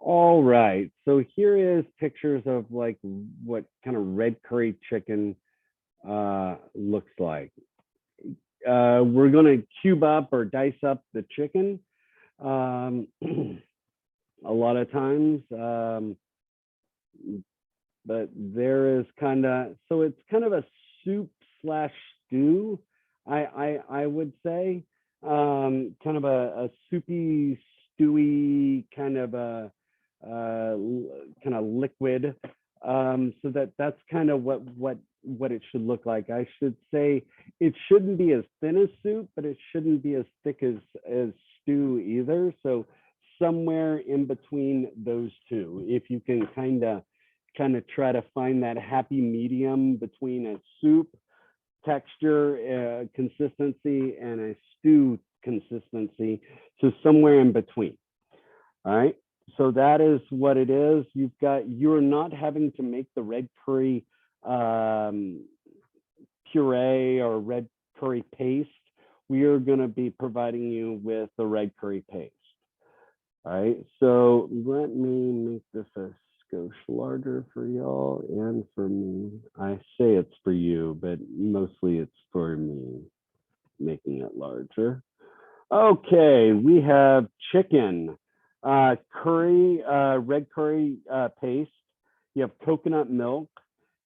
S1: All right, so here is pictures of like what kind of red curry chicken looks like. We're gonna cube up or dice up the chicken. A lot of times, but there is so it's kind of a soup slash stew. I would say kind of a soupy, stewy kind of a kind of liquid. So that's kind of what it should look like. I should say it shouldn't be as thin as soup, but it shouldn't be as thick as stew either. So somewhere in between those two, if you can kind of try to find that happy medium between a soup texture, consistency, and a stew consistency. So somewhere in between. All right. So that is what it is. You're not having to make the red curry puree or red curry paste. We are going to be providing you with the red curry paste. All right. So let me make this a skosh larger for y'all and for me. I say it's for you, but mostly it's for me, making it larger. Okay, we have chicken, curry, red curry paste. You have coconut milk.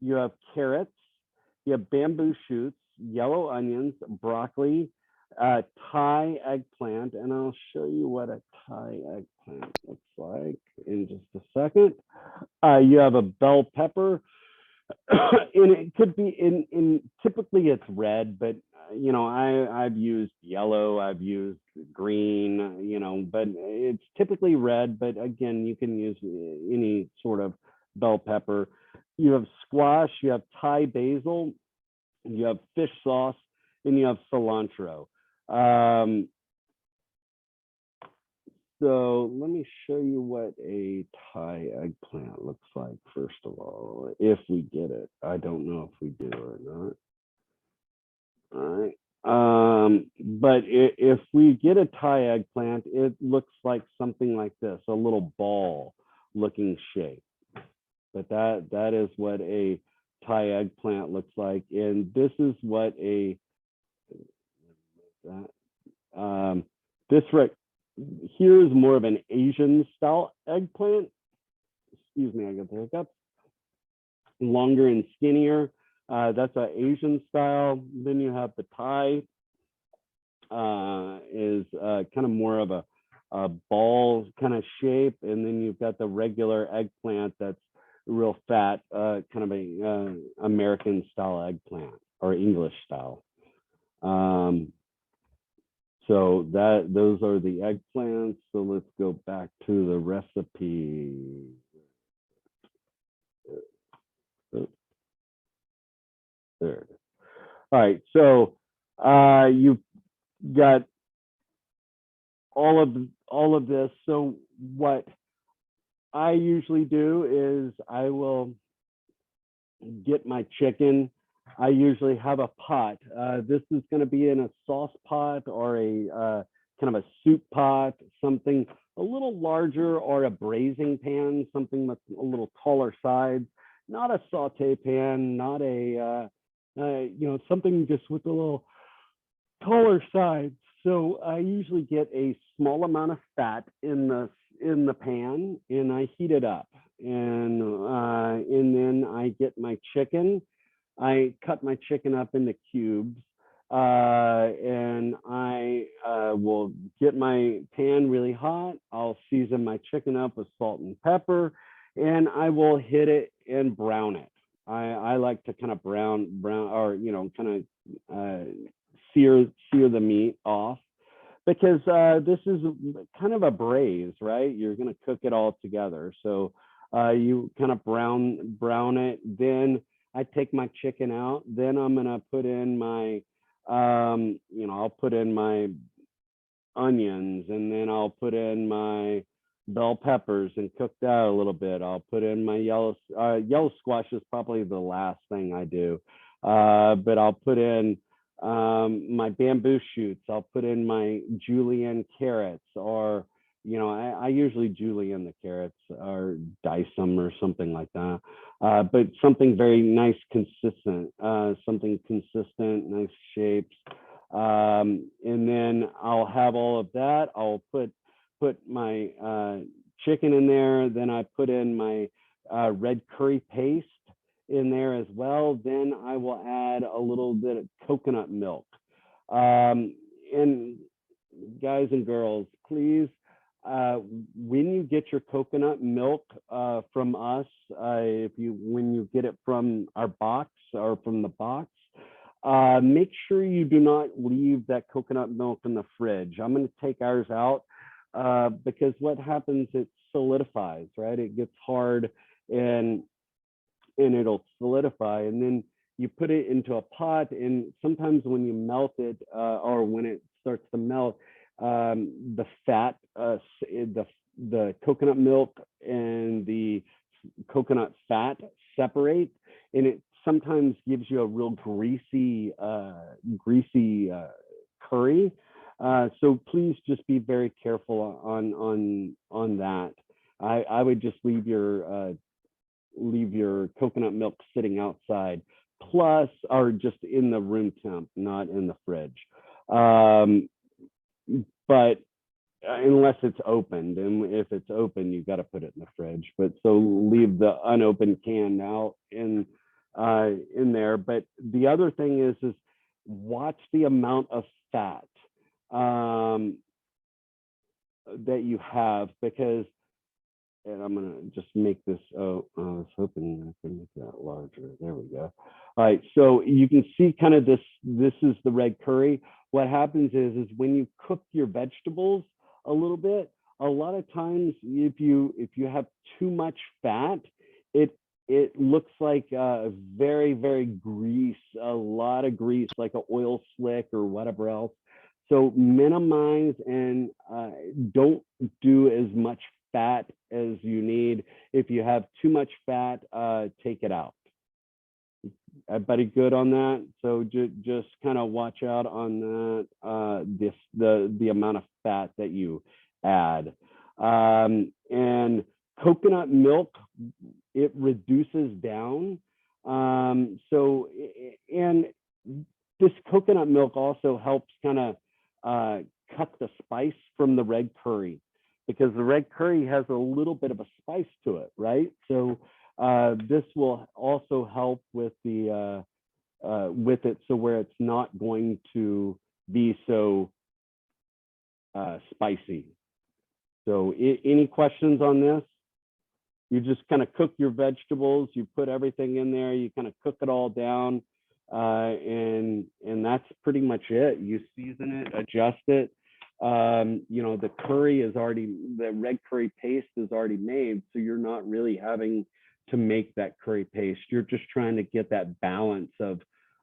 S1: You have carrots. You have bamboo shoots, yellow onions, broccoli, Thai eggplant, and I'll show you what a Thai eggplant looks like in just a second. You have a bell pepper, and it could be in typically it's red, but you know I've used yellow, I've used green, you know, but it's typically red. But again, you can use any sort of bell pepper. You have squash, you have Thai basil, you have fish sauce, and you have cilantro. So let me show you what a Thai eggplant looks like, first of all, if we get it. I don't know if we do or not. All right. But if we get a Thai eggplant, it looks like something like this, a little ball looking shape. But that is what a Thai eggplant looks like. And this is what here's more of an Asian style eggplant. Excuse me, I got the hiccups. Longer and skinnier. That's an Asian style. Then you have the Thai is kind of more of a ball kind of shape. And then you've got the regular eggplant that's real fat, kind of a American style eggplant or English style. So those are the eggplants. So let's go back to the recipe. There. All right. So you've got all of this. So what I usually do is I will get my chicken. I usually have a pot. This is going to be in a sauce pot or a kind of a soup pot, something a little larger, or a braising pan, something with a little taller sides, not a saute pan, not a, something just with a little taller sides. So I usually get a small amount of fat in the pan, and I heat it up, and then I get my chicken. I cut my chicken up into cubes, and I will get my pan really hot. I'll season my chicken up with salt and pepper, and I will hit it and brown it. I like to kind of brown or kind of sear the meat off, because this is kind of a braise, right? You're going to cook it all together. So you kind of brown it. Then I take my chicken out. Then I'm going to put in my, I'll put in my onions, and then I'll put in my bell peppers and cook that a little bit. I'll put in my yellow squash is probably the last thing I do. But I'll put in my bamboo shoots. I'll put in my julienne carrots, or I usually julienne the carrots or dice them or something like that. But something very nice, consistent, nice shapes. And then I'll have all of that. I'll put my chicken in there. Then I put in my red curry paste in there as well. Then I will add a little bit of coconut milk. And guys and girls, please, when you get your coconut milk from us, when you get it from our box or from the box, make sure you do not leave that coconut milk in the fridge. I'm going to take ours out because what happens, it solidifies, right? It gets hard and it'll solidify. And then you put it into a pot, and sometimes when you melt it or when it starts to melt, the fat, the coconut milk and the coconut fat separate, and it sometimes gives you a real greasy curry. So please just be very careful on that. I would just leave your coconut milk sitting outside, plus, or just in the room temp, not in the fridge. But unless it's opened, and if it's open, you got to put it in the fridge. But so leave the unopened can out in there. But the other thing is watch the amount of fat that you have, because, and I'm gonna just make this, I was hoping I could make that larger. There we go. All right, so you can see kind of this is the red curry. What happens is when you cook your vegetables a little bit, a lot of times if you have too much fat, it looks like very, very a lot of grease, like an oil slick or whatever else. So minimize and don't do as much fat as you need. If you have too much fat, take it out. Everybody good on that? So just kind of watch out on that, the amount of fat that you add. And coconut milk, it reduces down. So, and this coconut milk also helps kind of cut the spice from the red curry, because the red curry has a little bit of a spice to it, right? So this will also help with the with it, so where it's not going to be so spicy. So any questions on this? You just kind of cook your vegetables, you put everything in there, you kind of cook it all down, and that's pretty much it. You season it, adjust it. The curry is already, the red curry paste is already made, so you're not really having to make that curry paste. You're just trying to get that balance of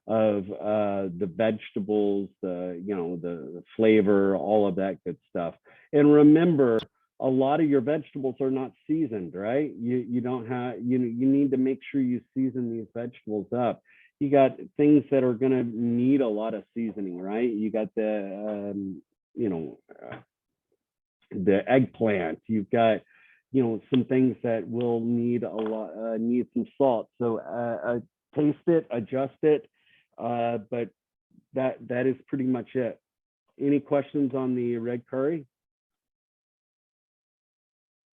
S1: the vegetables, the flavor, all of that good stuff. And remember, a lot of your vegetables are not seasoned, right? You don't have, you need to make sure you season these vegetables up. You got things that are going to need a lot of seasoning, right? You got the eggplant. You've got, some things that will need need some salt. So taste it, adjust it, but that is pretty much it. Any questions on the red curry?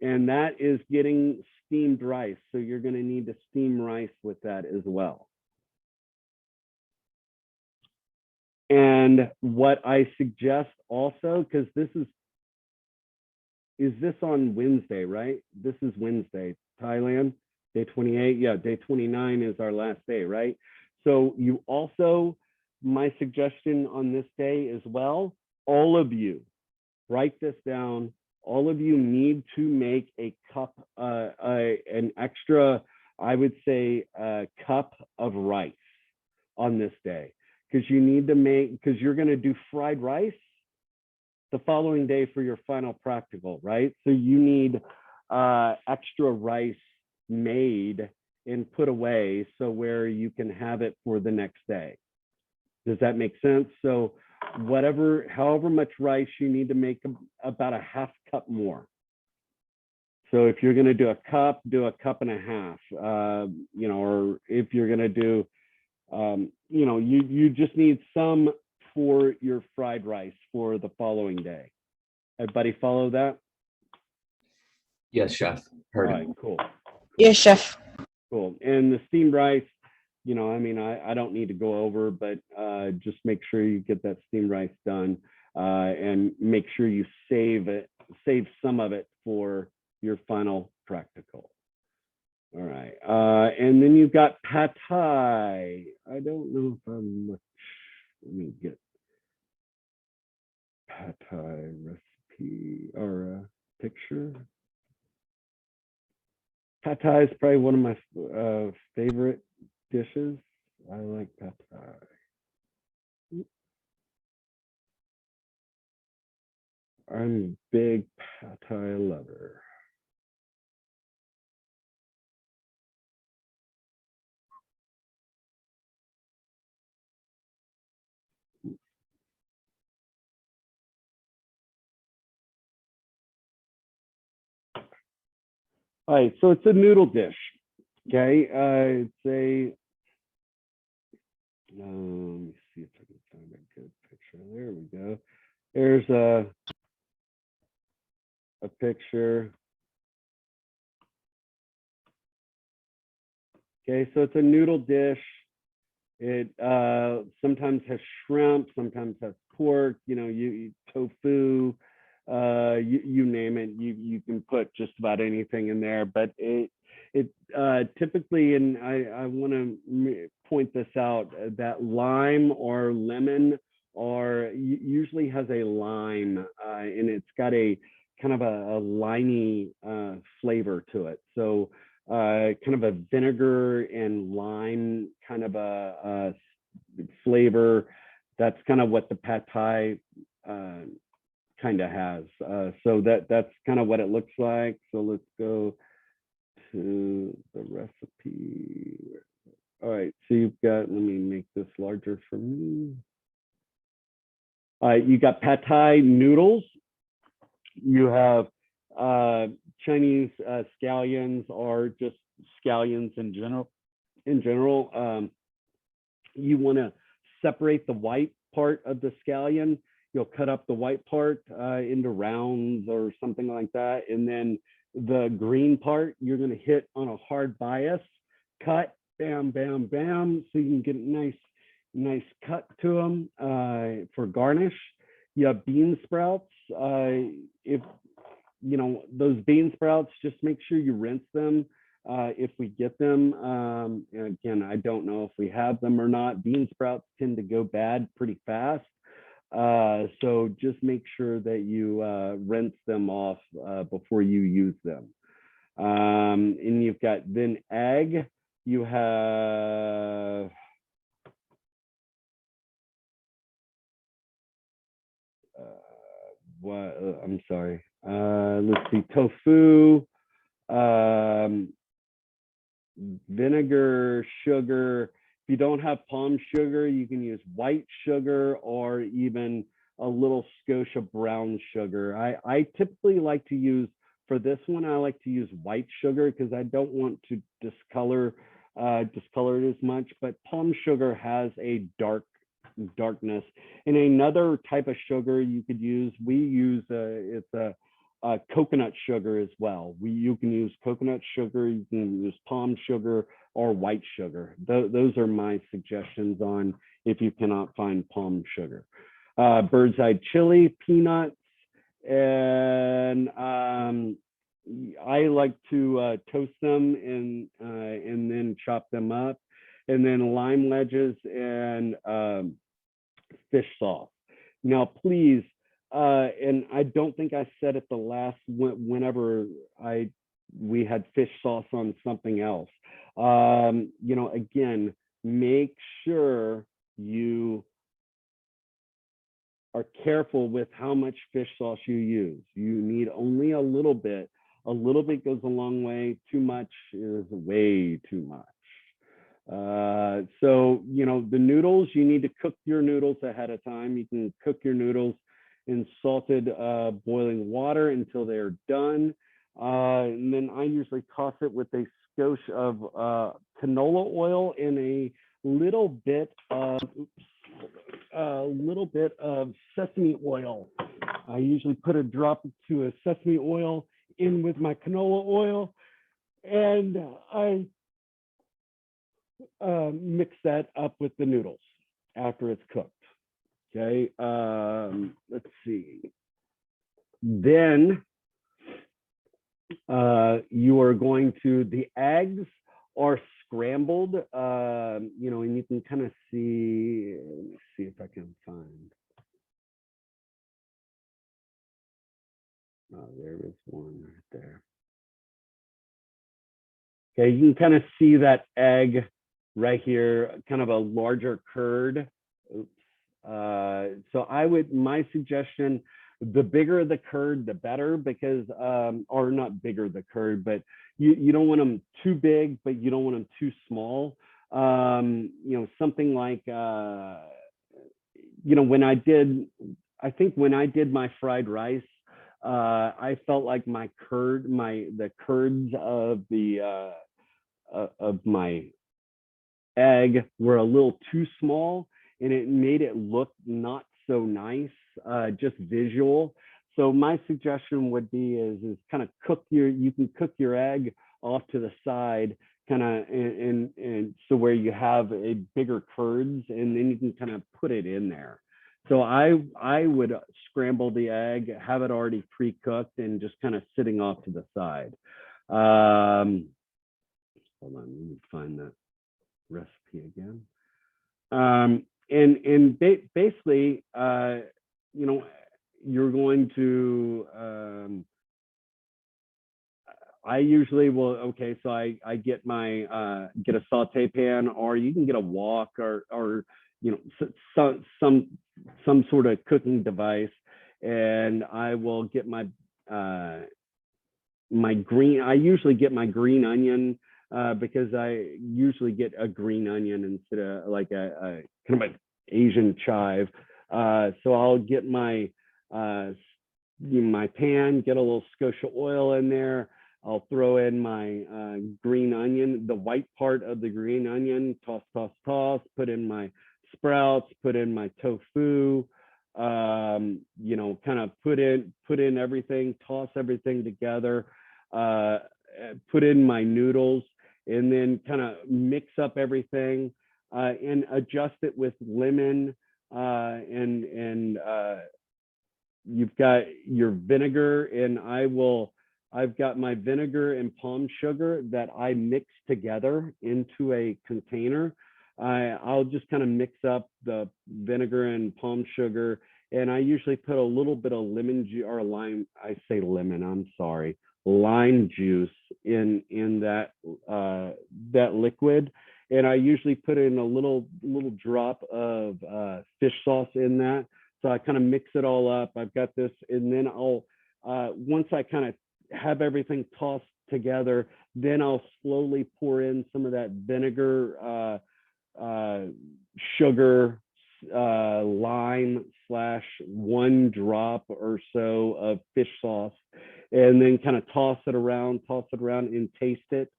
S1: And that is getting steamed rice. So you're going to need to steam rice with that as well. And what I suggest also, because this is this on Wednesday, right? This is Wednesday, Thailand. Day 28, yeah, day 29 is our last day, right? So you also, my suggestion on this day as well, all of you, write this down. All of you need to make a cup, an extra, I would say, a cup of rice on this day, because you need to make, because you're going to do fried rice the following day for your final practical, right? So you need extra rice made and put away so where you can have it for the next day. Does that make sense? So however much rice you need to make about a half cup more. So if you're going to do a cup and a half, or if you're going to do, you just need some for your fried rice for the following day. Everybody follow that?
S4: Yes, chef.
S1: All
S4: Heard
S1: right,
S4: it.
S1: cool.
S2: Yes, chef.
S1: Cool. And the steamed rice, I don't need to go over, but just make sure you get that steamed rice done, and make sure you save some of it for your final practical. All right. And then you've got pad thai. I don't know if I'm much, let me get pad thai recipe or a picture. Pad thai is probably one of my favorite dishes. I like pad thai. I'm a big pad thai lover. All right, so it's a noodle dish. Okay, it's a. Let me see if I can find a good picture. There we go. There's a picture. Okay, so it's a noodle dish. It sometimes has shrimp, sometimes has pork. You tofu. You name it. You can put just about anything in there. But it typically, and I want to point this out, that lime or lemon or usually has a lime, and it's got a kind of a limey flavor to it. So kind of a vinegar and lime kind of a flavor. That's kind of what the pad thai kind of has. So that's kind of what it looks like. So let's go to the recipe. All right, so you've got, let me make this larger for me. All right, you got pad thai noodles. You have Chinese scallions or just scallions in general. You want to separate the white part of the scallion. You'll cut up the white part into rounds or something like that. And then the green part, you're going to hit on a hard bias, cut, bam, bam, bam, so you can get a nice cut to them for garnish. You have bean sprouts. If those bean sprouts, just make sure you rinse them if we get them. Again, I don't know if we have them or not. Bean sprouts tend to go bad pretty fast. So just make sure that you rinse them off before you use them. And you've got then egg. You have I'm sorry. Let's see, tofu, vinegar, sugar. If you don't have palm sugar, you can use white sugar or even a little Scotia brown sugar. I typically like to use, for this one, I like to use white sugar because I don't want to discolor it as much, but palm sugar has a darkness. And another type of sugar you could use, we use it's a coconut sugar as well. You can use coconut sugar, you can use palm sugar or white sugar. Those are my suggestions on if you cannot find palm sugar. Bird's eye chili, peanuts, and I like to toast them and then chop them up, and then lime wedges and fish sauce. Now, please, and I don't think I said it the last whenever we had fish sauce on something else. You know, again, make sure you are careful with how much fish sauce you use. You need only a little bit. A little bit goes a long way. Too much is way too much. So, you know, the noodles, you need to cook your noodles ahead of time. You can cook your noodles in salted boiling water until they're done. And then I usually toss it with a skosh of canola oil and a little bit of sesame oil. I usually put a drop to a sesame oil in with my canola oil, and I mix that up with the noodles after it's cooked. Okay, let's see. Then you are going to, the eggs are scrambled, you know, and you can kind of see, let me see if I can find. Oh, there is one right there. Okay, you can kind of see that egg right here, kind of a larger curd. Oops. So my suggestion, the bigger the curd, the better, because, or not bigger the curd, but you don't want them too big, but you don't want them too small. You know, something like, you know, I think when I did my fried rice, I felt like the curds of my egg were a little too small, and it made it look not so nice, just visual. So my suggestion would be is kind of you can cook your egg off to the side, kind of, and so where you have a bigger curds, and then you can kind of put it in there. So I would scramble the egg, have it already pre-cooked, and just kind of sitting off to the side. Hold on, let me find that recipe again. And basically, you know, you're going to, I usually will, okay, so I get my, get a saute pan, or you can get a wok, or you know, some sort of cooking device, and I will get my, I usually get my green onion, because I usually get a green onion instead of like a kind of an Asian chive. So I'll get my my pan, get a little skosh of oil in there. I'll throw in my green onion, the white part of the green onion, toss, put in my sprouts, put in my tofu, you know, kind of put in everything, toss everything together, put in my noodles, and then kind of mix up everything, and adjust it with lemon, and you've got your vinegar, and I've got my vinegar and palm sugar that I mix together into a container. I'll just kind of mix up the vinegar and palm sugar, and I usually put a little bit of lemon juice, or lime, I say lemon, I'm sorry, lime juice in that that liquid, and I usually put in a little drop of fish sauce in that. So I kind of mix it all up. I've got this, and then I'll once I kind of have everything tossed together, then I'll slowly pour in some of that vinegar, sugar, lime / 1 drop or so of fish sauce, and then kind of toss it around and taste it,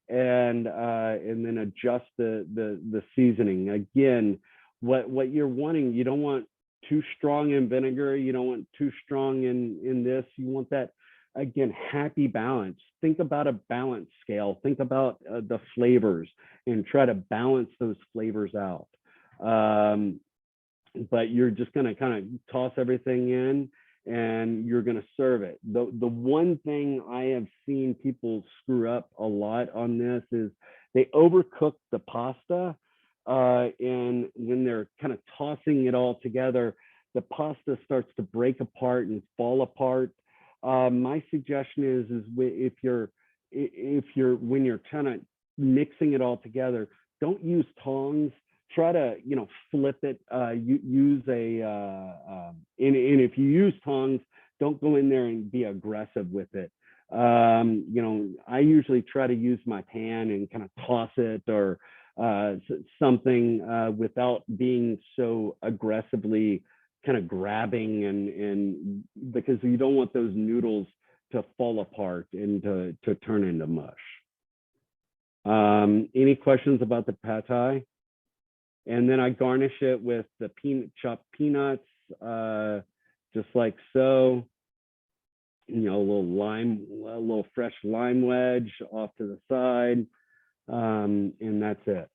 S1: and then adjust the seasoning. Again, what you're wanting, you don't want too strong in vinegar, you don't want too strong in this. You want that, again, happy balance. Think about a balance scale. Think about the flavors and try to balance those flavors out. But you're just going to kind of toss everything in, and you're going to serve it. The one thing I have seen people screw up a lot on this is they overcook the pasta, and when they're kind of tossing it all together, the pasta starts to break apart and fall apart. My suggestion is if you're when you're kind of mixing it all together, don't use tongs. Try to flip it. Use a and if you use tongs, don't go in there and be aggressive with it. I usually try to use my pan and kind of toss it or something without being so aggressively kind of grabbing and because you don't want those noodles to fall apart and to turn into mush. Any questions about the pad thai? And then I garnish it with the chopped peanuts, just like so. A little fresh lime wedge off to the side, and that's it.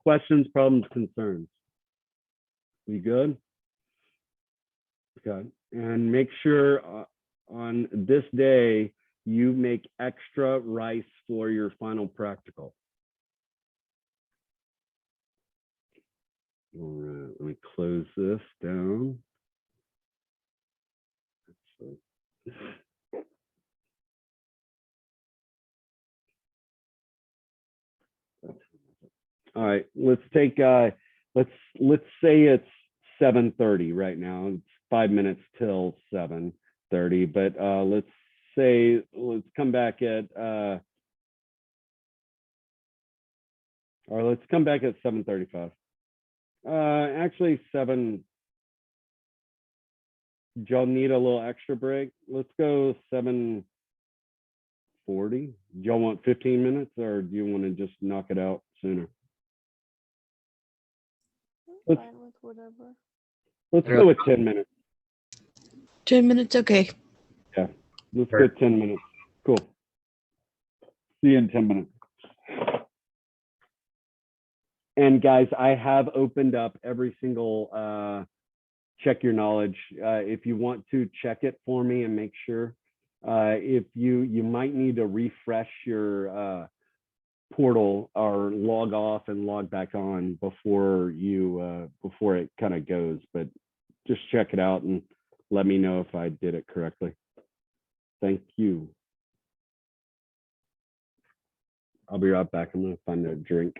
S1: Questions, problems, concerns? We good? Okay. And make sure on this day you make extra rice for your final practical. All right, let me close this down. All right, let's take let's say it's 7:30 right now. It's 5 minutes till 7:30, but let's come back at or let's come back at 7:35. Actually 7. Do y'all need a little extra break? Let's go 7:40. Do y'all want 15 minutes or do you want to just knock it out sooner?
S3: I'm fine with whatever.
S1: Let's go with 10 minutes.
S2: 10 minutes, okay.
S1: Yeah, let's go 10 minutes. Cool. See you in 10 minutes. And guys, I have opened up every single check your knowledge. If you want to check it for me and make sure, if you might need to refresh your portal or log off and log back on before it kind of goes, but just check it out and let me know if I did it correctly. Thank you. I'll be right back. I'm gonna find a drink.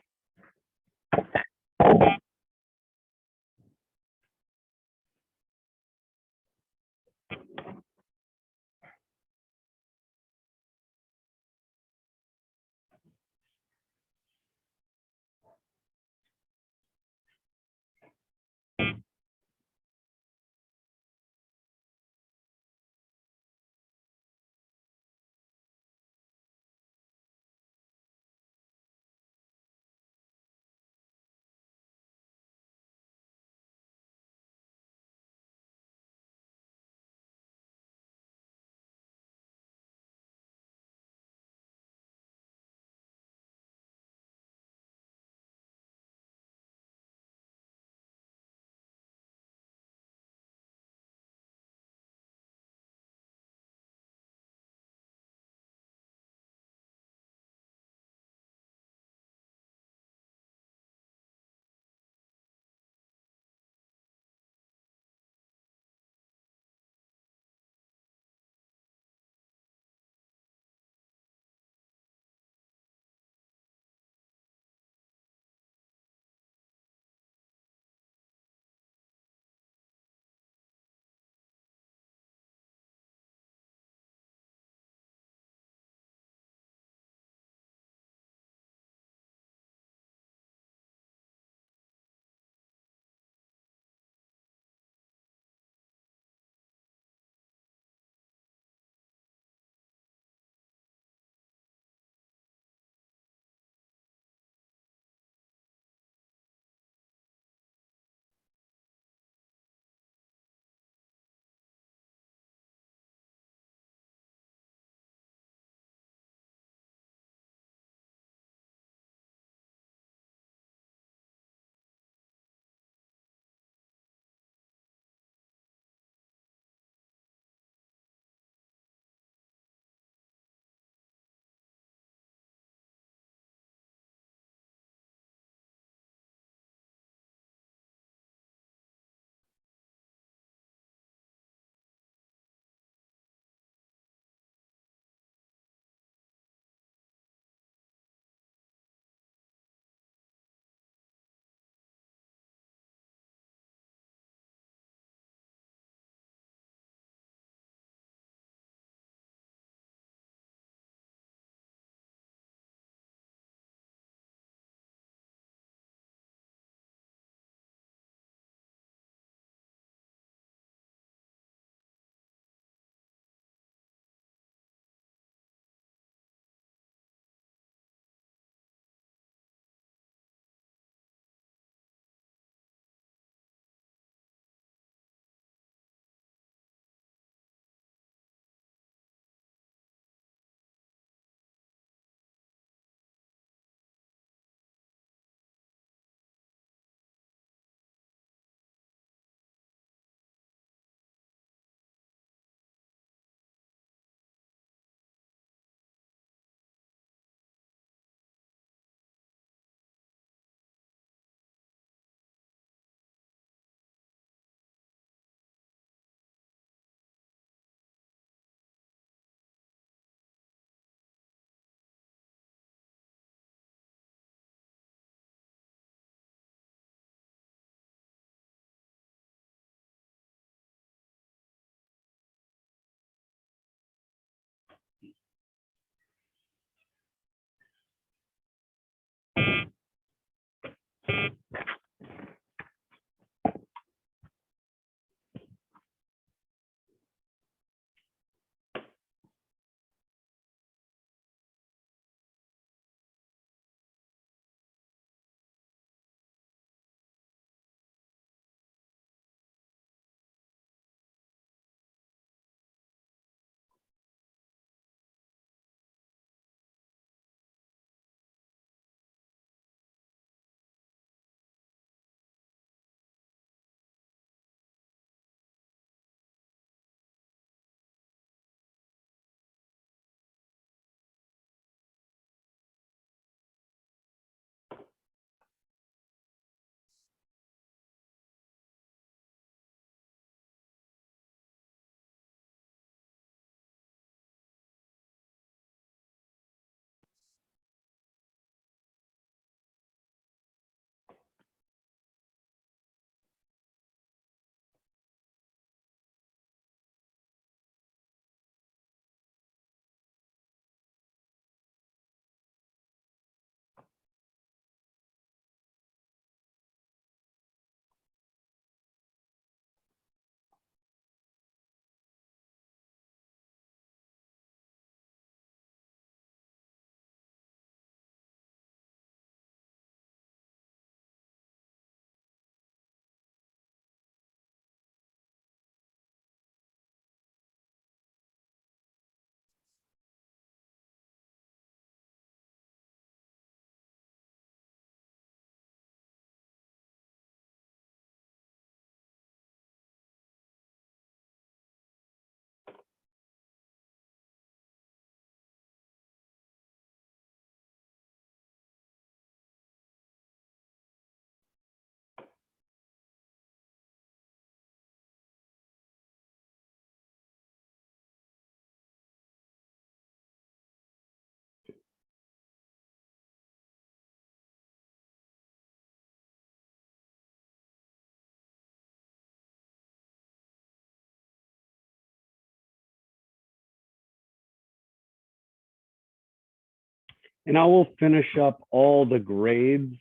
S1: And I will finish up all the grades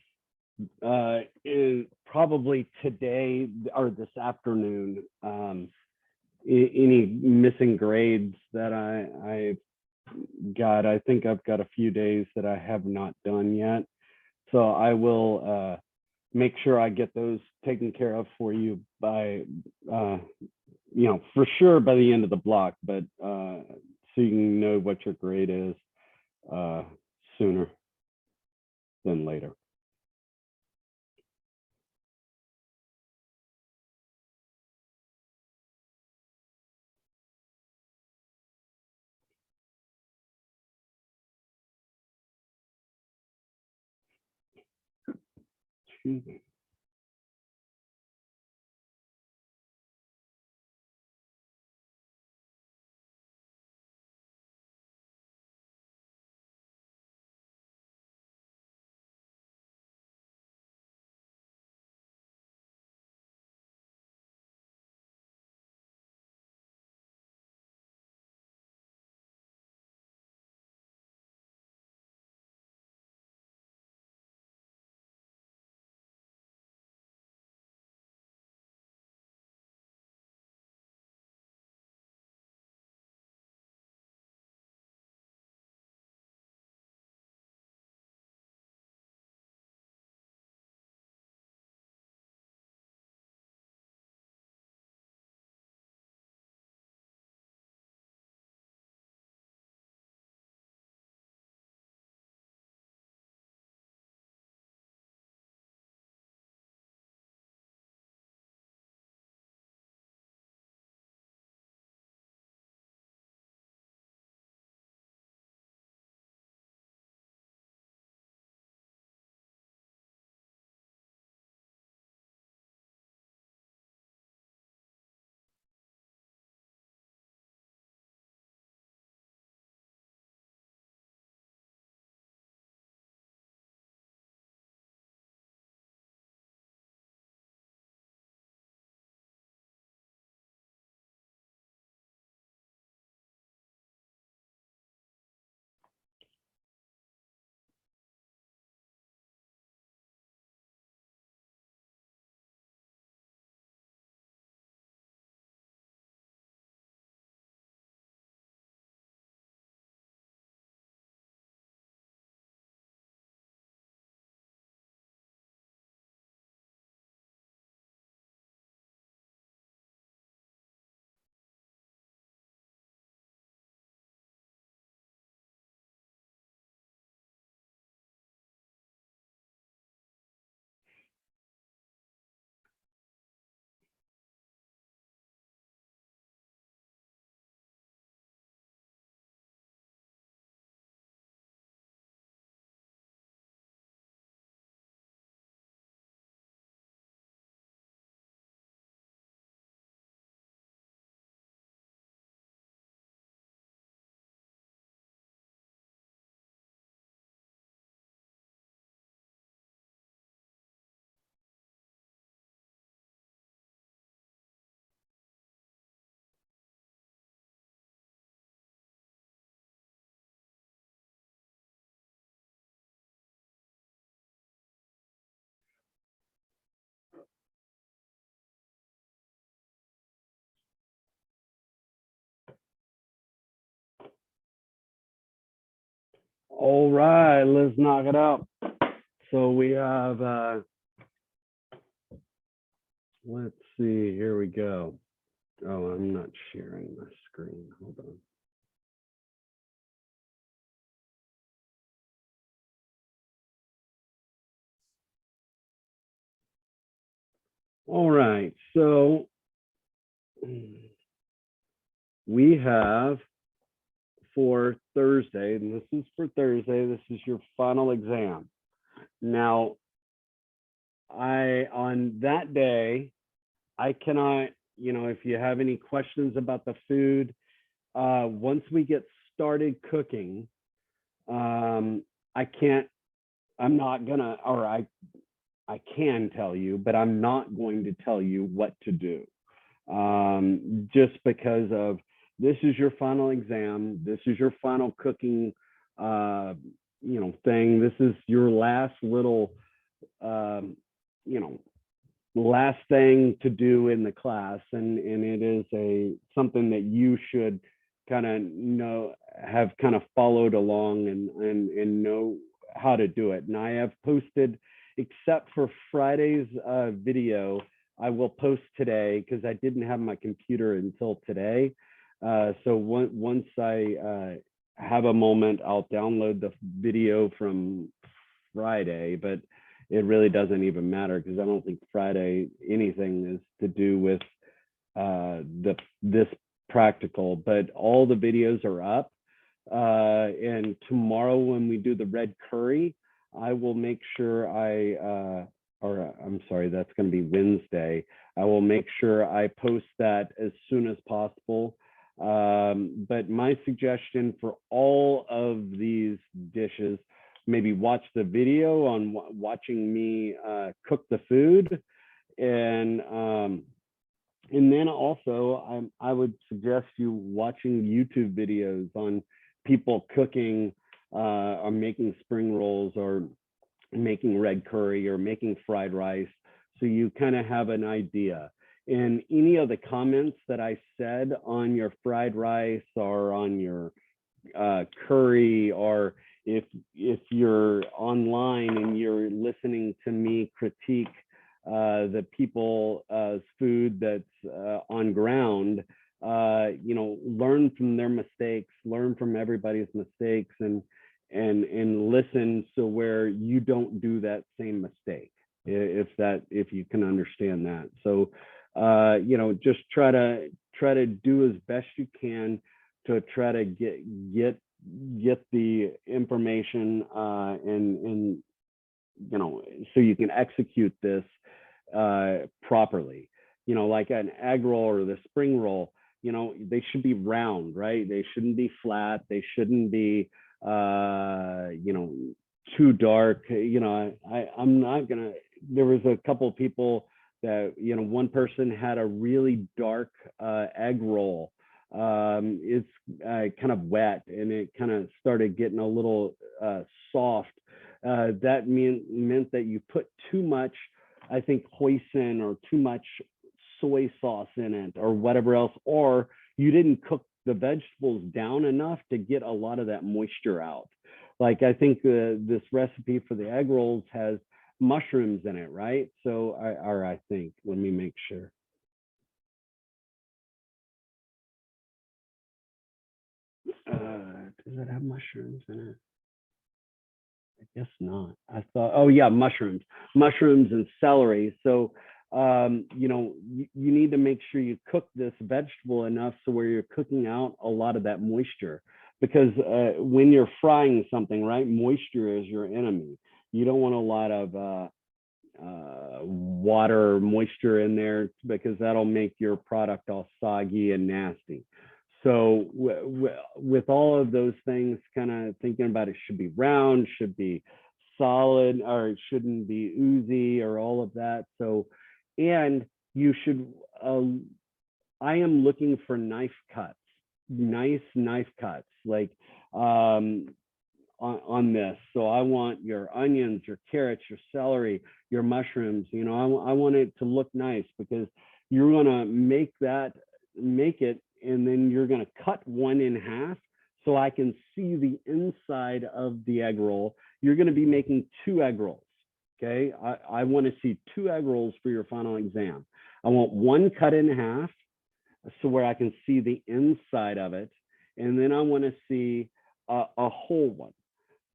S1: probably today or this afternoon. Any missing grades that I got, I think I've got a few days that I have not done yet. So I will make sure I get those taken care of for you by, for sure by the end of the block, but so you can know what your grade is sooner than later. Excuse me. All right, let's knock it out. So we have, let's see, here we go. Oh, I'm not sharing my screen. Hold on. All right, so we have for Thursday, and this is for Thursday, this is your final exam. Now, on that day, I cannot, if you have any questions about the food, once we get started cooking, I can tell you, but I'm not going to tell you what to do. Just because of this is your final exam, this is your final cooking, thing. This is your last little, you know, last thing to do in the class, and it is something that you should kind of have kind of followed along and know how to do it. And I have posted, except for Friday's video, I will post today because I didn't have my computer until today. So once I have a moment, I'll download the video from Friday, but it really doesn't even matter because I don't think Friday anything is to do with this practical, but all the videos are up. And tomorrow when we do the red curry, I will make sure I'm sorry, that's going to be Wednesday. I will make sure I post that as soon as possible. But my suggestion for all of these dishes, maybe watch the video on watching me cook the food, and then also I would suggest you watching YouTube videos on people cooking or making spring rolls or making red curry or making fried rice, so you kind of have an idea. And any of the comments that I said on your fried rice or on your curry, or if you're online and you're listening to me critique the people's food that's on ground, you know, learn from their mistakes, learn from everybody's mistakes, and listen so where you don't do that same mistake, if you can understand that. So you know, just try to do as best you can to try to get the information and you know, so you can execute this properly. You know, like an egg roll or the spring roll, you know, they should be round, right? They shouldn't be flat. They shouldn't be you know, too dark. You know, I'm not gonna, there was a couple of people that, you know, one person had a really dark egg roll. It's kind of wet and it kind of started getting a little soft. That meant that you put too much, I think, hoisin or too much soy sauce in it or whatever else, or you didn't cook the vegetables down enough to get a lot of that moisture out. Like I think this recipe for the egg rolls has mushrooms in it, right? So I think, let me make sure. Does it have mushrooms in it? I guess not. I thought, oh yeah, mushrooms and celery. So you know, you need to make sure you cook this vegetable enough so where you're cooking out a lot of that moisture, because when you're frying something, right, moisture is your enemy. You don't want a lot of water moisture in there because that'll make your product all soggy and nasty. So with all of those things, kind of thinking about it, should be round, should be solid, or it shouldn't be oozy or all of that. So, and you should, I am looking for nice knife cuts, like on this. So I want your onions, your carrots, your celery, your mushrooms. You know, I want it to look nice because you're gonna make it, and then you're gonna cut one in half so I can see the inside of the egg roll. You're gonna be making 2 egg rolls. Okay, I want to see 2 egg rolls for your final exam. I want one cut in half so where I can see the inside of it, and then I want to see a whole one.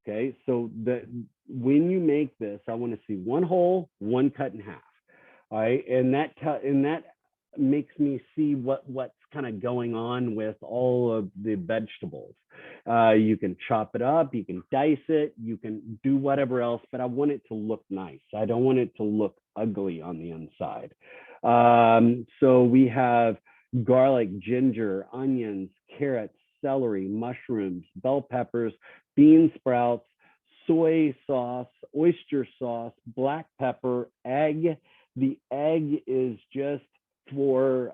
S1: Okay, so that when you make this, I want to see one whole, one cut in half. All right, and that makes me see what's kind of going on with all of the vegetables. You can chop it up, you can dice it, you can do whatever else, but I want it to look nice. I don't want it to look ugly on the inside. So we have garlic, ginger, onions, carrots, celery, mushrooms, bell peppers, bean sprouts, soy sauce, oyster sauce, black pepper, egg. The egg is just for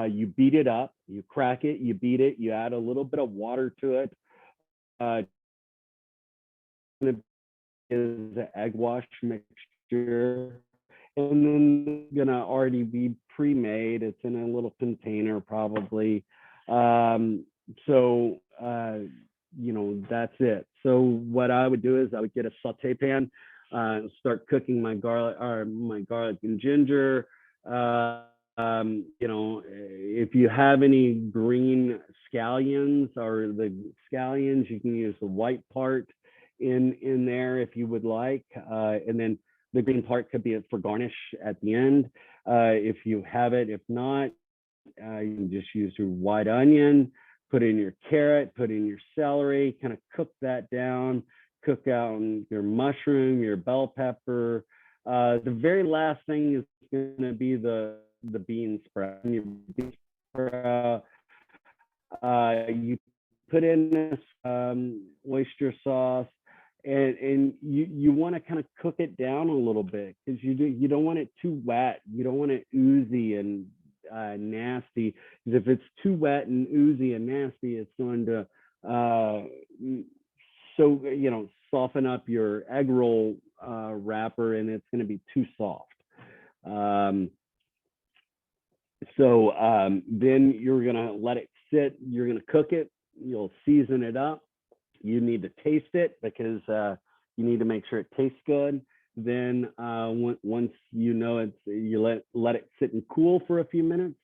S1: you beat it up, you crack it, you beat it, you add a little bit of water to it, to be is an egg wash mixture. And then gonna already be pre-made. It's in a little container probably. So that's it. So what I would do is I would get a saute pan, start cooking my garlic and ginger. If you have any green scallions or the scallions, you can use the white part in there if you would like, and then the green part could be for garnish at the end if you have it. If not, you can just use your white onion, put in your carrot, put in your celery, kind of cook that down, cook out your mushroom, your bell pepper. The very last thing is going to be the bean sprout. Your bean sprout, you put in this oyster sauce, and you want to kind of cook it down a little bit because you don't want it too wet. You don't want it oozy and nasty, because if it's too wet and oozy and nasty, it's going to soften up your egg roll wrapper, and it's going to be too soft. Then you're going to let it sit. You're going to cook it. You'll season it up. You need to taste it because you need to make sure it tastes good. Then once you know you let it sit and cool for a few minutes.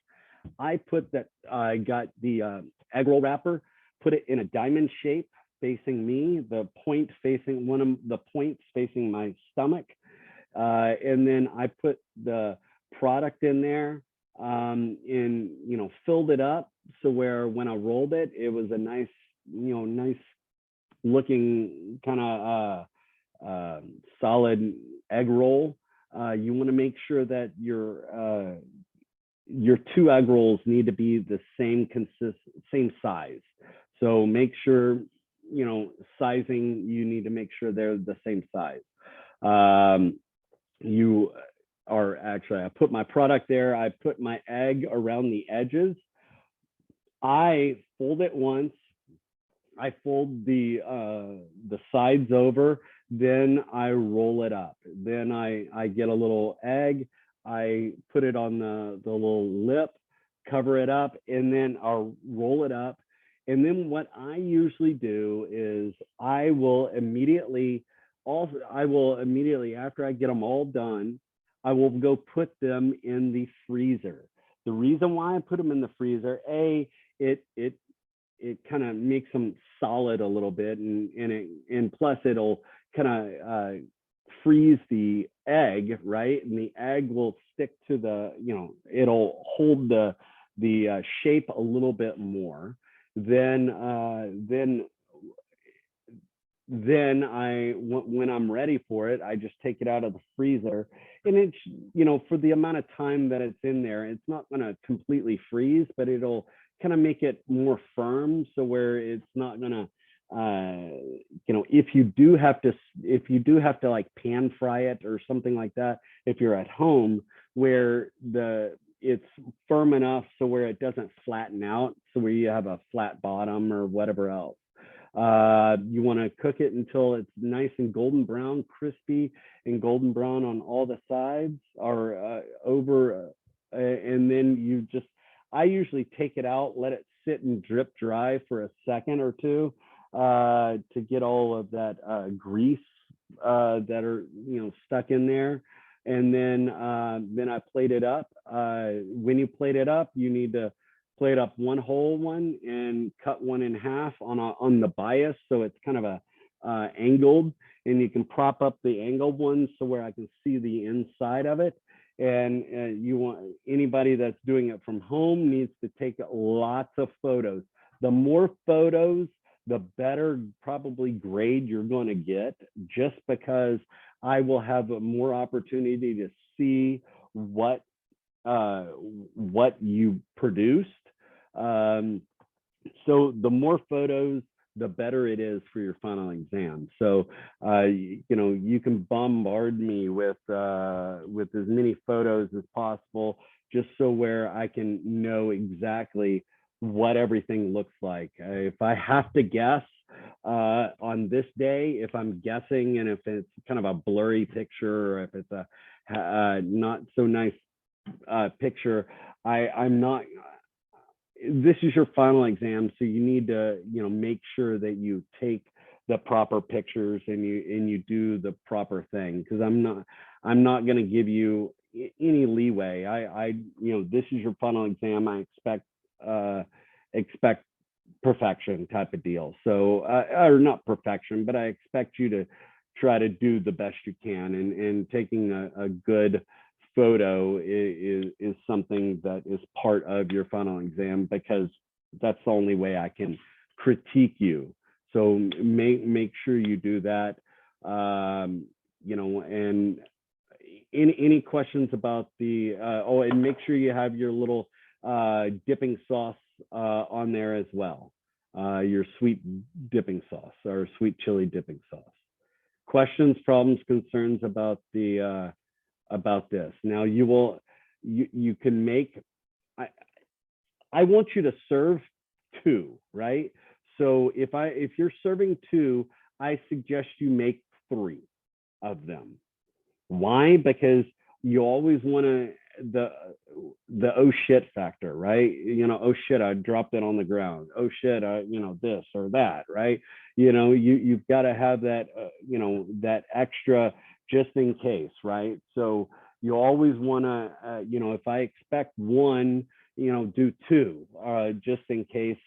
S1: I got the egg roll wrapper, put it in a diamond shape facing me, the point facing one of the points facing my stomach, and then I put the product in there and filled it up so where when I rolled it, it was a nice looking kind of solid egg roll. You want to make sure that your two egg rolls need to be the same size. So make sure, sizing, you need to make sure they're the same size. I put my product there. I put my egg around the edges. I fold it once. I fold the sides over, then I roll it up. Then I get a little egg, I put it on the little lip, cover it up, and then I'll roll it up. And then what I usually do is I will immediately, after I get them all done, I will go put them in the freezer. The reason why I put them in the freezer, it kind of makes them solid a little bit, and plus it'll kind of freeze the egg, right? And the egg will stick to it'll hold the shape a little bit more. Then when I'm ready for it, I just take it out of the freezer, and it's for the amount of time that it's in there, it's not going to completely freeze, but it'll kind of make it more firm, so where it's not going to if you do have to like pan fry it or something like that, if you're at home, where it's firm enough so where it doesn't flatten out, so where you have a flat bottom or whatever else. You want to cook it until it's nice and golden brown, crispy and golden brown on all the sides, or and then I usually take it out, let it sit and drip dry for a second or two to get all of that grease that are stuck in there. And then I plate it up. When you plate it up, you need to plate up one whole one and cut one in half on the bias, so it's kind of angled, and you can prop up the angled one so where I can see the inside of it. And anybody that's doing it from home needs to take lots of photos. The more photos, the better probably grade you're going to get, just because I will have more opportunity to see what you produced. So the more photos, the better it is for your final exam. So you can bombard me with as many photos as possible, just so where I can know exactly what everything looks like. If I have to guess, on this day, if I'm guessing, and if it's kind of a blurry picture, or if it's a not so nice picture, I'm not. This is your final exam, so you need to, make sure that you take the proper pictures and you do the proper thing, because I'm not going to give you any leeway. This is your final exam. I expect perfection type of deal. So, or not perfection, but I expect you to try to do the best you can, and taking a good photo is something that is part of your final exam, because that's the only way I can critique you. So make sure you do that. And any questions about the and make sure you have your little dipping sauce on there as well, your sweet dipping sauce or sweet chili dipping sauce. Questions, problems, concerns about the about this? Now you can make, I want you to serve 2, right? So if you're serving 2, I suggest you make 3 of them. Why? Because you always want to the oh shit factor, right? Oh shit, I dropped it on the ground. Oh shit, this or that, right? You've got to have that that extra just in case, right? So you always want to if I expect 1, do 2 just in case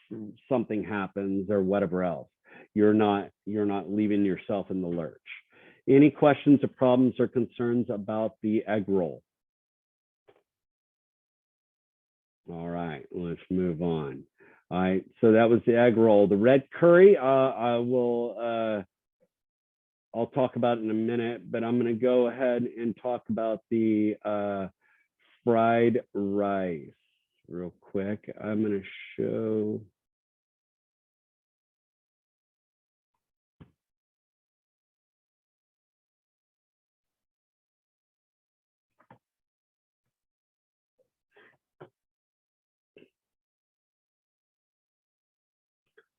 S1: something happens or whatever else. You're not leaving yourself in the lurch. Any questions or problems or concerns about the egg roll? All right, let's move on. All right, so that was the egg roll. The red curry, I'll talk about it in a minute, but I'm going to go ahead and talk about the fried rice real quick. I'm going to show.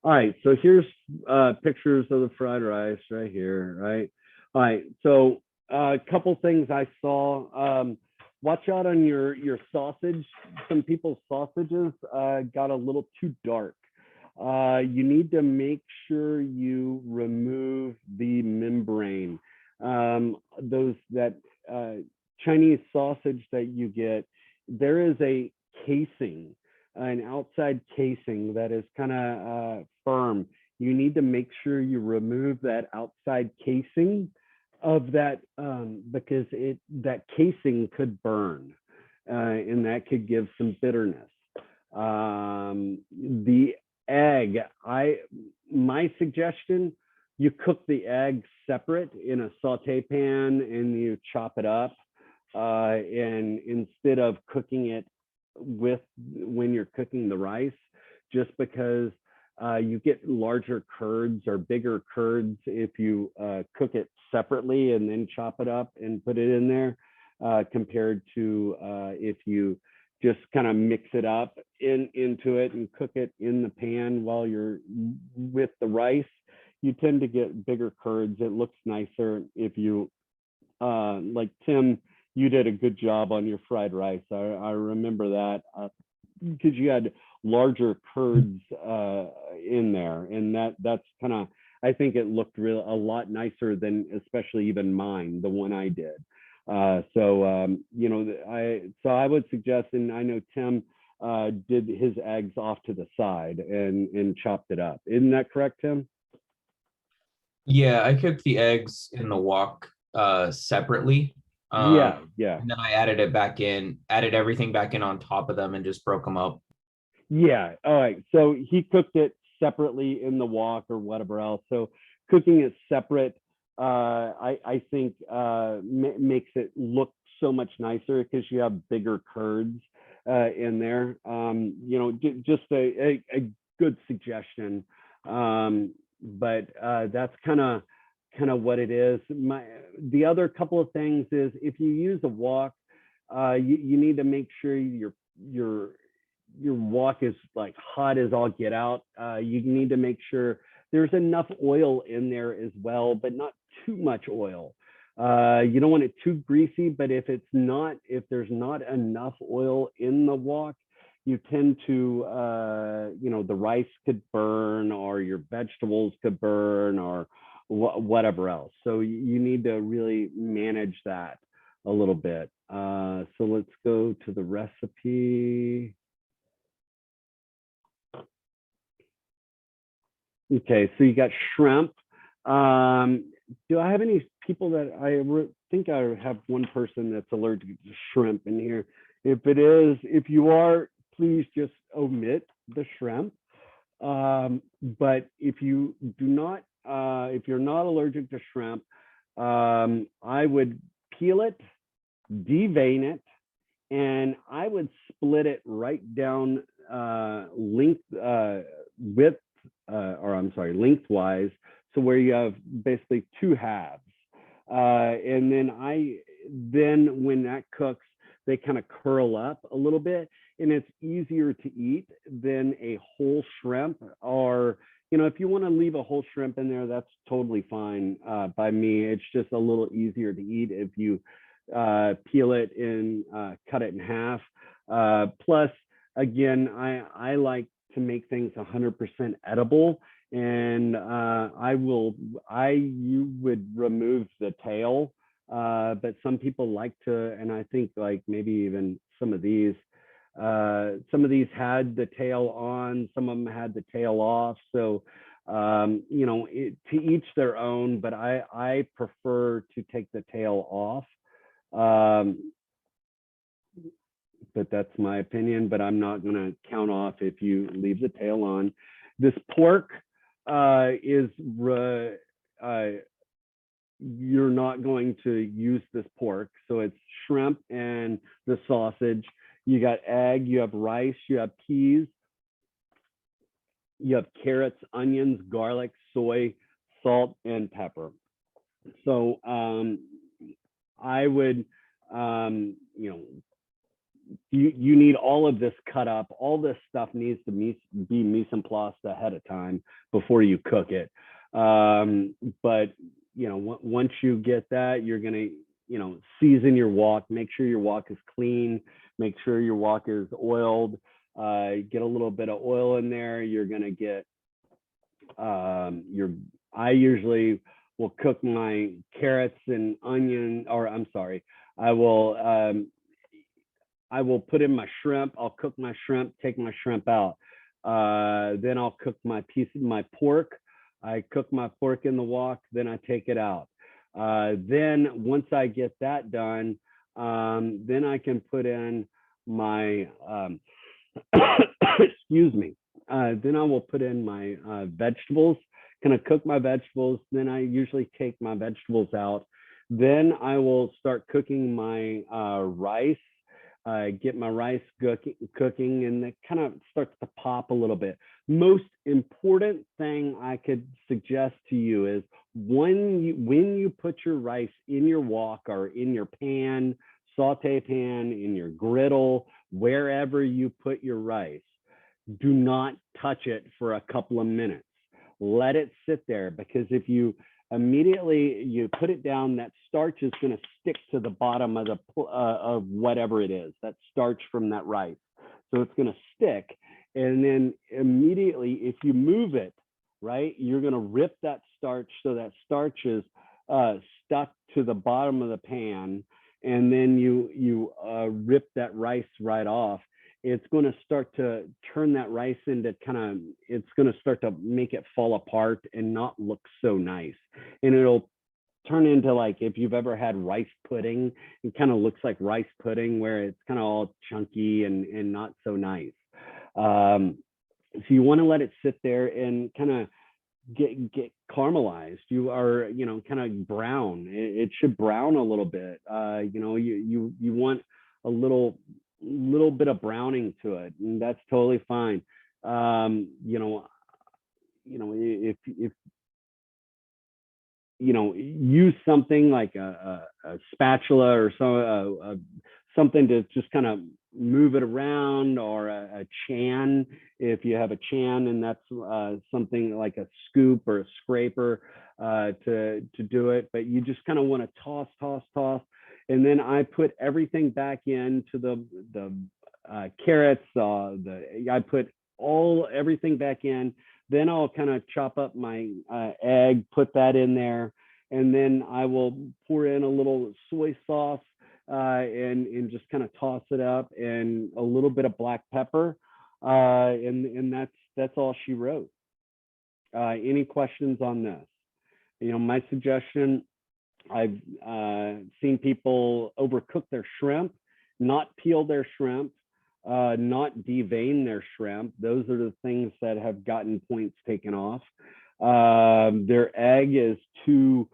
S1: All right, so here's pictures of the fried rice right here, right? All right, so a couple things I saw. Watch out on your sausage. Some people's sausages got a little too dark. You need to make sure you remove the membrane. That Chinese sausage that you get, there is a casing, an outside casing that is kind of firm. You need to make sure you remove that outside casing of that, because that casing could burn, and that could give some bitterness. The egg, my suggestion, you cook the egg separate in a saute pan and you chop it up, and instead of cooking it when you're cooking the rice, just because you get larger curds or bigger curds if you cook it separately and then chop it up and put it in there, compared to if you just kind of mix it up into it and cook it in the pan while you're with the rice. You tend to get bigger curds. It looks nicer if you, like Tim, you did a good job on your fried rice. I remember that because you had larger curds in there, and that's kind of, I think it looked a lot nicer than especially even mine, the one I did. So I would suggest, and I know Tim did his eggs off to the side and chopped it up. Isn't that correct, Tim?
S4: Yeah, I cooked the eggs in the wok separately.
S1: Yeah.
S4: And then I added everything back in on top of them and just broke them up.
S1: Yeah. All right. So he cooked it separately in the wok or whatever else. So cooking it separate, I think makes it look so much nicer because you have bigger curds in there. Just a good suggestion. But that's kind of what it is. The other couple of things is, if you use a wok, you need to make sure your wok is like hot as all get out. You need to make sure there's enough oil in there as well, but not too much oil. You don't want it too greasy, but if there's not enough oil in the wok, you tend to, the rice could burn, or your vegetables could burn, or whatever else. So you need to really manage that a little bit. So let's go to the recipe. Okay, so you got shrimp. Do I have any people that think I have one person that's allergic to shrimp in here? If you are, please just omit the shrimp. But if you do not, if you're not allergic to shrimp, I would peel it, devein it, and I would split it right down lengthwise, so where you have basically two halves. And then when that cooks, they kind of curl up a little bit, and it's easier to eat than a whole shrimp. Or, if you want to leave a whole shrimp in there, that's totally fine by me. It's just a little easier to eat if you peel it and cut it in half. Plus, again, I like to make things 100% edible, and you would remove the tail, but some people like to, and I think like maybe even some of these had the tail on, some of them had the tail off. So to each their own, but I prefer to take the tail off. But that's my opinion, but I'm not going to count off if you leave the tail on. This pork you're not going to use this pork. So it's shrimp and the sausage. You got egg, you have rice, you have peas, you have carrots, onions, garlic, soy, salt, and pepper. So I would, you need all of this cut up. All this stuff needs to be mise en place ahead of time before you cook it. But once you get that, you're gonna season your wok. Make sure your wok is clean. Make sure your wok is oiled. Get a little bit of oil in there. You're gonna get I usually will cook my carrots and onion, or I'm sorry, I will put in my shrimp. I'll cook my shrimp, take my shrimp out. Then I'll cook my pork. I cook my pork in the wok, then I take it out. Then once I get that done, then I can put in my, excuse me. Then I will put in my vegetables, kind of cook my vegetables. Then I usually take my vegetables out. Then I will start cooking my rice. Get my rice cooking, and it kind of starts to pop a little bit. Most important thing I could suggest to you is when you put your rice in your wok or in your pan, saute pan, in your griddle, wherever you put your rice, do not touch it for a couple of minutes. Let it sit there, because if you immediately you put it down, that starch is going to stick to the bottom of of whatever it is, that starch from that rice. So it's going to stick, and then immediately if you move it, right, you're going to rip that starch, so that starch is stuck to the bottom of the pan, and then you rip that rice right off. It's going to start to turn that rice into it's going to start to make it fall apart and not look so nice. And it'll turn into, like, if you've ever had rice pudding, it kind of looks like rice pudding, where it's kind of all chunky and not so nice. So you want to let it sit there and kind of get caramelized. You are, kind of brown. It should brown a little bit. You want a little bit of browning to it, and that's totally fine. If use something like a spatula or something to just kind of move it around, or a chan, if you have a chan, and that's something like a scoop or a scraper to do it. But you just kind of want to toss, toss, toss. And then I put everything back into the carrots. I put everything back in. Then I'll kind of chop up my egg, put that in there, and then I will pour in a little soy sauce and just kind of toss it up, and a little bit of black pepper, and that's all she wrote. Any questions on this? You know, my suggestion, I've seen people overcook their shrimp, not peel their shrimp, not devein their shrimp. Those are the things that have gotten points taken off. Their egg is too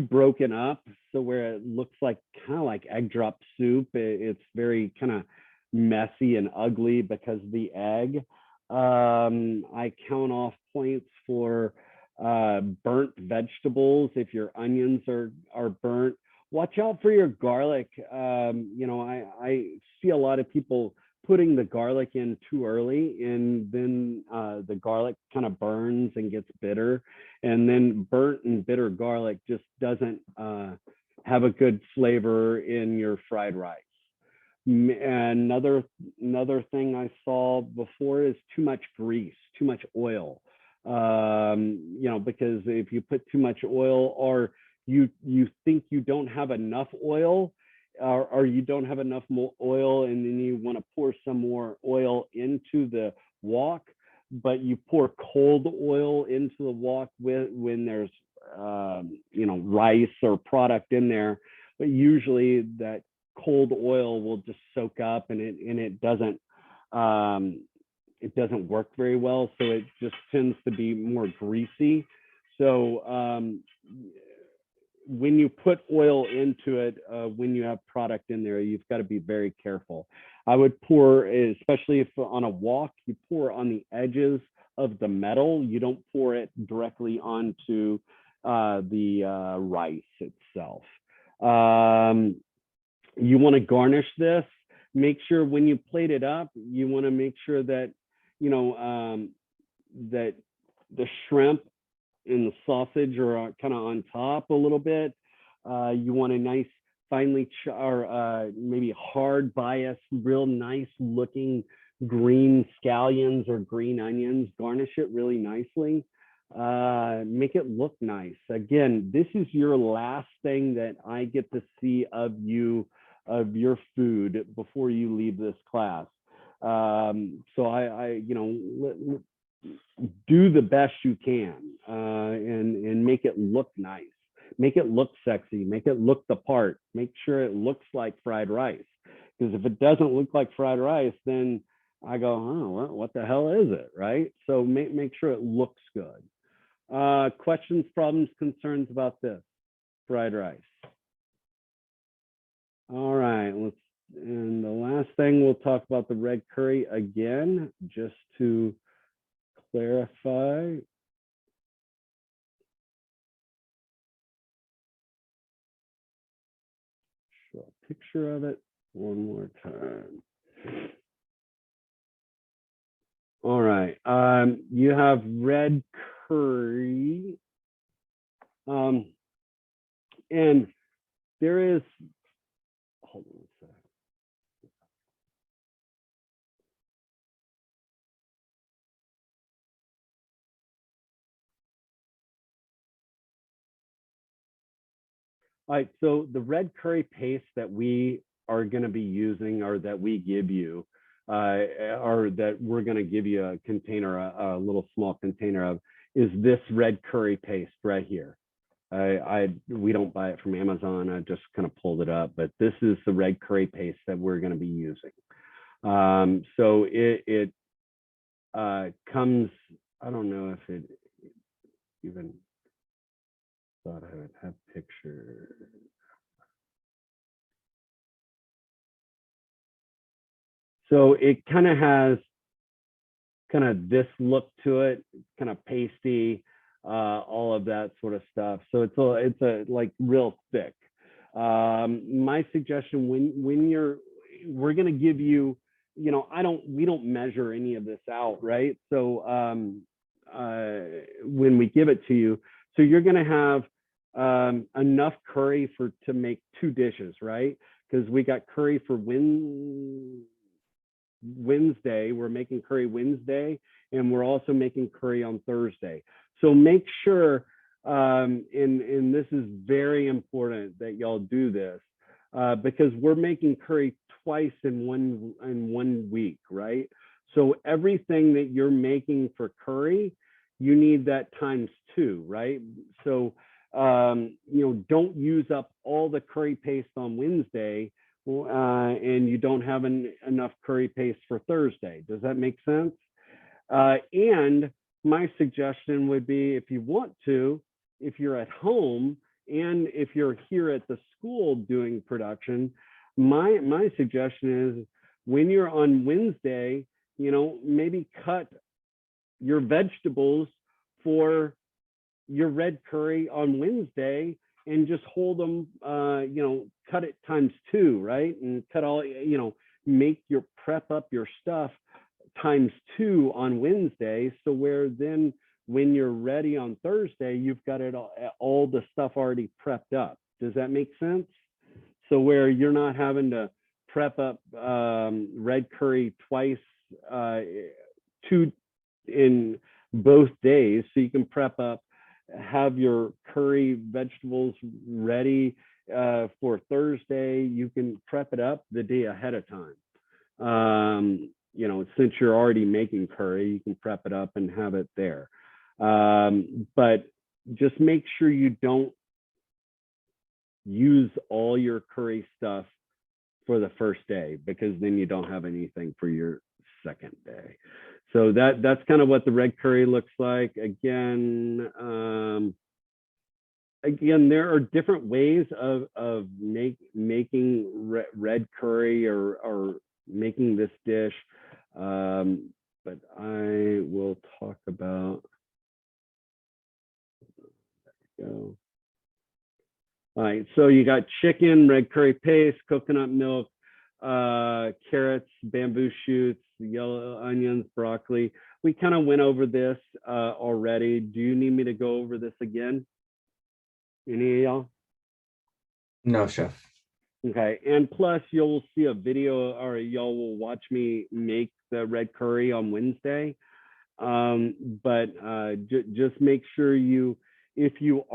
S1: broken up, so where it looks like kind of like egg drop soup, it's very kind of messy and ugly because of the egg. I count off points for burnt vegetables. If your onions are burnt, watch out for your garlic. You know, I see a lot of people putting the garlic in too early, and then the garlic kind of burns and gets bitter, and then burnt and bitter garlic just doesn't have a good flavor in your fried rice. Another thing I saw before is too much grease, too much oil. You know, because if you put too much oil, or you think you don't have enough oil, or you don't have enough more oil, and then you want to pour some more oil into the wok, but you pour cold oil into the wok when there's you know, rice or product in there, but usually that cold oil will just soak up, and it doesn't work very well, so it just tends to be more greasy. So when you put oil into it, when you have product in there, you've got to be very careful. I would pour, especially if on a wok, you pour on the edges of the metal. You don't pour it directly onto the rice itself. You want to garnish this. Make sure when you plate it up, you want to make sure that, you know, that the shrimp and the sausage are kind of on top a little bit. You want a nice finely or maybe hard bias, real nice looking green scallions or green onions. Garnish it really nicely. Make it look nice. Again, this is your last thing that I get to see of you, of your food, before you leave this class. So I you know, do the best you can, and make it look nice, make it look sexy, make it look the part, make sure it looks like fried rice. Because if it doesn't look like fried rice, then I go, oh, what the hell is it, right? So make sure it looks good. Questions, problems, concerns about this fried rice? All right, and the last thing, we'll talk about the red curry again, just to clarify. Show a picture of it one more time. All right, you have red curry, and there is, hold on a second. All right, so the red curry paste that we are going to be using, or that we give you, or that we're going to give you a container, a little small container of, is this red curry paste right here. We don't buy it from Amazon. I just kind of pulled it up, but this is the red curry paste that we're going to be using. So it comes, I don't know if it even thought I would have pictures. So it kind of has kind of this look to it, kind of pasty, all of that sort of stuff. So it's a like real thick. My suggestion, when you're we're going to give you, we don't measure any of this out, right? So when we give it to you, so you're going to have enough curry to make 2 dishes, right? Because we got curry for Wednesday. We're making curry Wednesday, and we're also making curry on Thursday. So make sure, and this is very important that y'all do this, because we're making curry twice in one week, right? So everything that you're making for curry, you need that times 2, right? So don't use up all the curry paste on Wednesday, and you don't have enough curry paste for Thursday. Does that make sense? And my suggestion would be, if you want to, if you're at home and if you're here at the school doing production, my suggestion is, when you're on Wednesday, maybe cut your vegetables for your red curry on Wednesday and just hold them, cut it times 2, right? And cut all, prep up your stuff times 2 on Wednesday. So where then when you're ready on Thursday, you've got all the stuff already prepped up. Does that make sense? So where you're not having to prep up red curry twice, 2 in both days. So you can prep up, have your curry vegetables ready for Thursday. You can prep it up the day ahead of time. Since you're already making curry, you can prep it up and have it there. But just make sure you don't use all your curry stuff for the first day, because then you don't have anything for your second day. So that's kind of what the red curry looks like. Again, there are different ways of making red curry or making this dish, but I will talk about. There we go. All right, so you got chicken, red curry paste, coconut milk, carrots, bamboo shoots, yellow onions, broccoli. We kind of went over this already. Do you need me to go over this again? Any of y'all?
S4: No, chef.
S1: Okay, and plus you'll see a video, or y'all will watch me make the red curry on Wednesday. But just make sure if you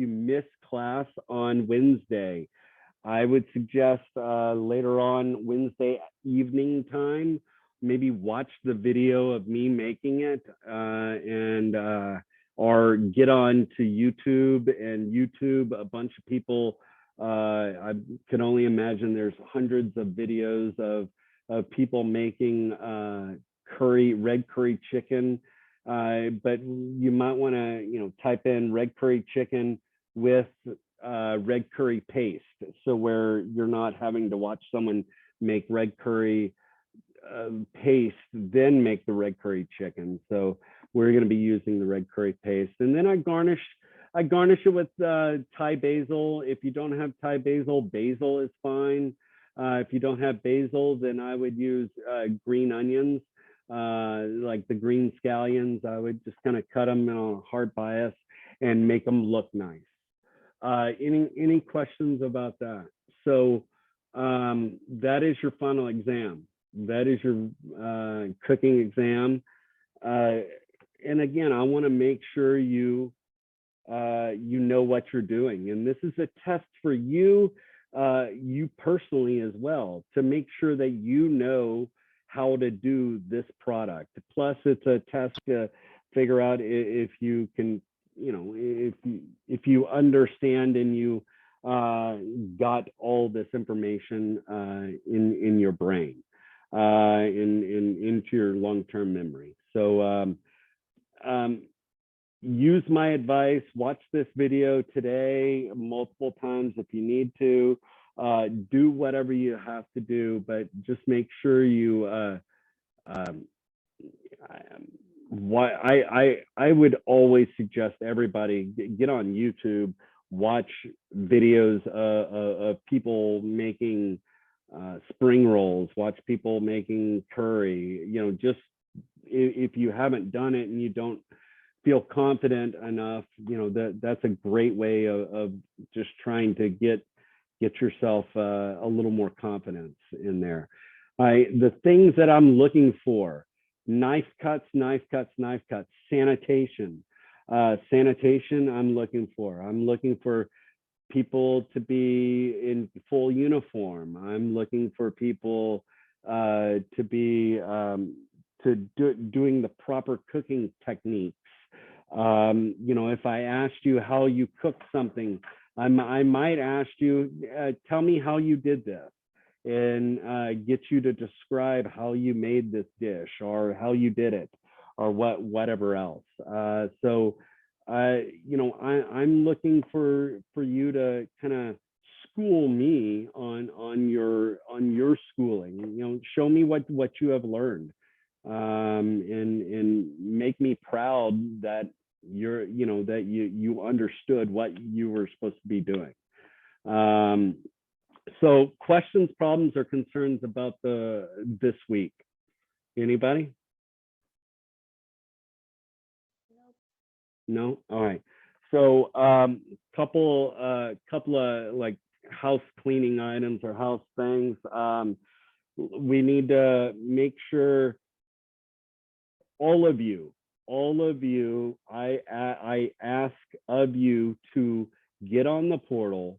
S1: miss class on Wednesday, I would suggest later on Wednesday evening time, maybe watch the video of me making it, or get on to YouTube a bunch of people. I can only imagine there's hundreds of videos of people making red curry chicken. But you might want to, type in red curry chicken with red curry paste. So where you're not having to watch someone make red curry paste, then make the red curry chicken. So we're going to be using the red curry paste. And then I garnish it with Thai basil. If you don't have Thai basil, basil is fine. If you don't have basil, then I would use green onions. Like the green scallions, I would just kind of cut them on a hard bias and make them look nice. Any questions about that? So that is your final exam. That is your cooking exam. And again, I want to make sure you know what you're doing. And this is a test for you personally as well, to make sure that you know how to do this product. Plus, it's a test to figure out if you can, if you understand and you got all this information in your brain, into your long-term memory. So use my advice, watch this video today multiple times if you need to. Do whatever you have to do, but just make sure you I would always suggest everybody get on YouTube, watch videos of people making spring rolls, watch people making curry, just if you haven't done it and you don't feel confident enough, that's a great way of just trying to get yourself a little more confidence in there. The things that I'm looking for: knife cuts, sanitation. Sanitation, I'm looking for people to be in full uniform. I'm looking for people to be doing the proper cooking techniques. If I asked you how you cook something, I might ask you, tell me how you did this, and get you to describe how you made this dish or how you did it or whatever else. I'm looking for you to kind of school me on your schooling. Show me what you have learned, and make me proud that you understood what you were supposed to be doing. So questions, problems, or concerns about this week? Anybody? No? All right. So couple of like house cleaning items or house things. We need to make sure all of you, I ask of you to get on the portal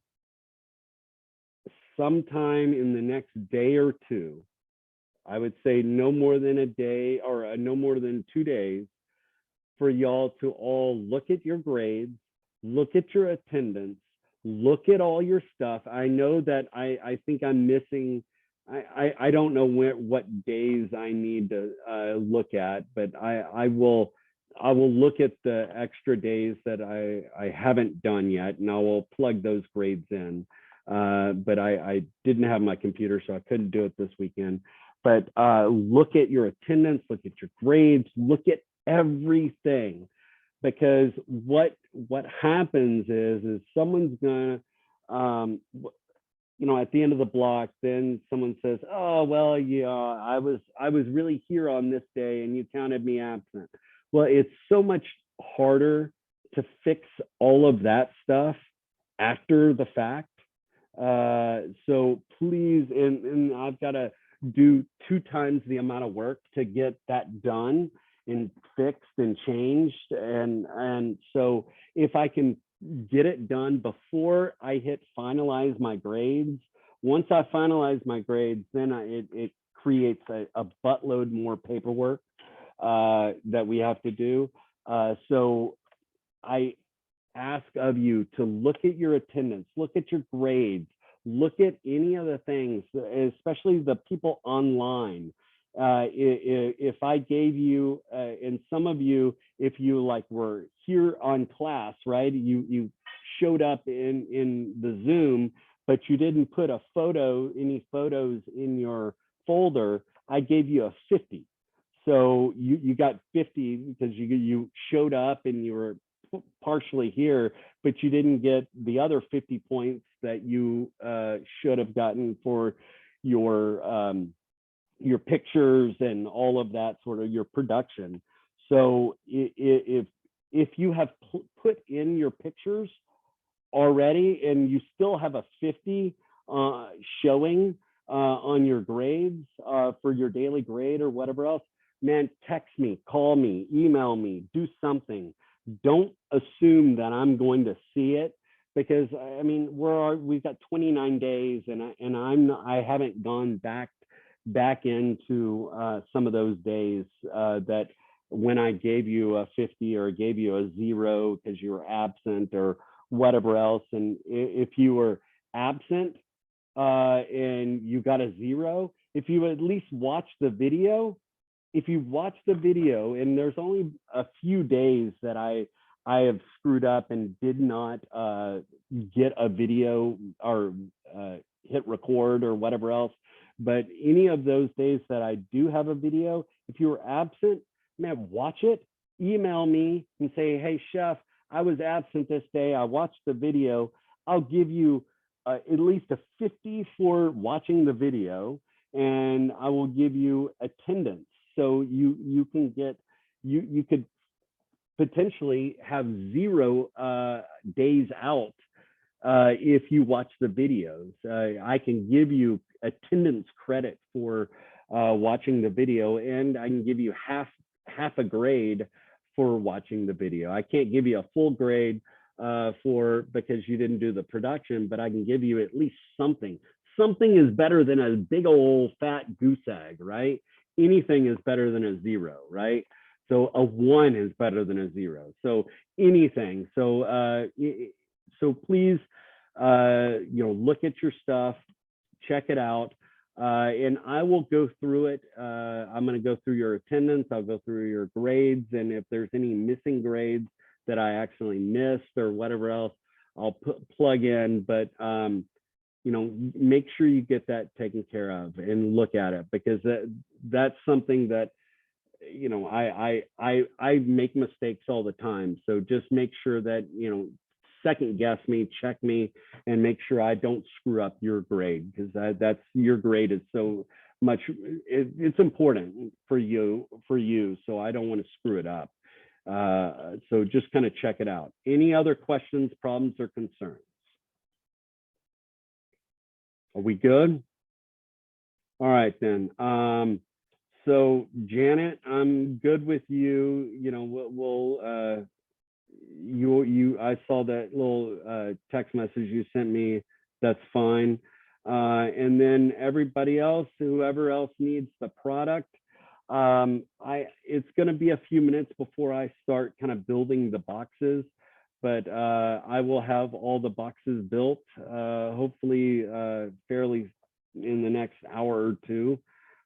S1: sometime in the next day or two. I would say no more than a day or no more than 2 days, for y'all to all look at your grades, look at your attendance, look at all your stuff. I know that I think I'm missing, I don't know what days I need to look at, but I will look at the extra days that I haven't done yet, and I will plug those grades in. But I didn't have my computer, so I couldn't do it this weekend. But look at your attendance, look at your grades, look at everything, because what happens is someone's gonna at the end of the block, then someone says, oh well, yeah, I was really here on this day and you counted me absent. Well, it's so much harder to fix all of that stuff after the fact. So please, and I've got to do 2 times the amount of work to get that done and fixed and changed. And so if I can get it done before I hit finalize my grades, once I finalize my grades, then it creates a buttload more paperwork that we have to do. So I ask of you to look at your attendance, look at your grades, look at any of the things, especially the people online. If I gave you, and some of you, if you like were here on class, right, you showed up in the Zoom, but you didn't put any photos in your folder, I gave you a 50. So you got 50 because you showed up and you were partially here, but you didn't get the other 50 points that you should have gotten for your pictures and all of that sort of your production. So if you have put in your pictures already and you still have a 50 showing on your grades for your daily grade or whatever else, man, text me, call me, email me, do something. Don't assume that I'm going to see it, because I mean we've got 29 days and I haven't gone back into some of those days that when I gave you a 50 or gave you a 0 because you were absent or whatever else. And if you were absent and you got a 0, if you at least watch the video, and there's only a few days that I have screwed up and did not get a video or hit record or whatever else. But any of those days that I do have a video, if you were absent, man, watch it, email me and say, hey, chef, I was absent this day. I watched the video. I'll give you at least a 50 for watching the video, and I will give you attendance. So you can get, you could potentially have 0 days out if you watch the videos. I can give you attendance credit for watching the video, and I can give you half a grade for watching the video. I can't give you a full grade because you didn't do the production, but I can give you at least something. Something is better than a big old fat goose egg, right? Anything is better than a 0, right? So a 1 is better than a 0. So anything. So so please, look at your stuff, check it out, and I will go through it. I'm going to go through your attendance. I'll go through your grades, and if there's any missing grades that I actually missed or whatever else, I'll plug in. But make sure you get that taken care of and look at it, because that's something that I make mistakes all the time. So just make sure that second guess me, check me, and make sure I don't screw up your grade, because that's your grade is so much. It's important for you. So I don't want to screw it up. So just kind of check it out. Any other questions, problems, or concerns? Are we good? All right then. So Janet, I'm good with you. I saw that little text message you sent me. That's fine. And then everybody else, whoever else needs the product, it's going to be a few minutes before I start kind of building the boxes, but I will have all the boxes built, hopefully fairly in the next hour or two.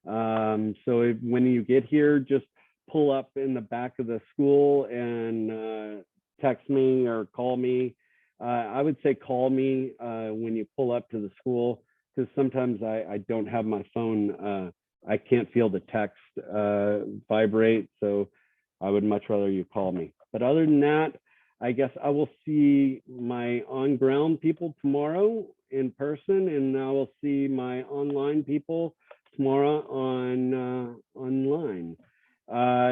S1: So when you get here, just pull up in the back of the school and text me or call me. I would say call me when you pull up to the school, because sometimes I don't have my phone. I can't feel the text vibrate, so I would much rather you call me. But other than that, I guess I will see my on-ground people tomorrow in person, and I will see my online people tomorrow online.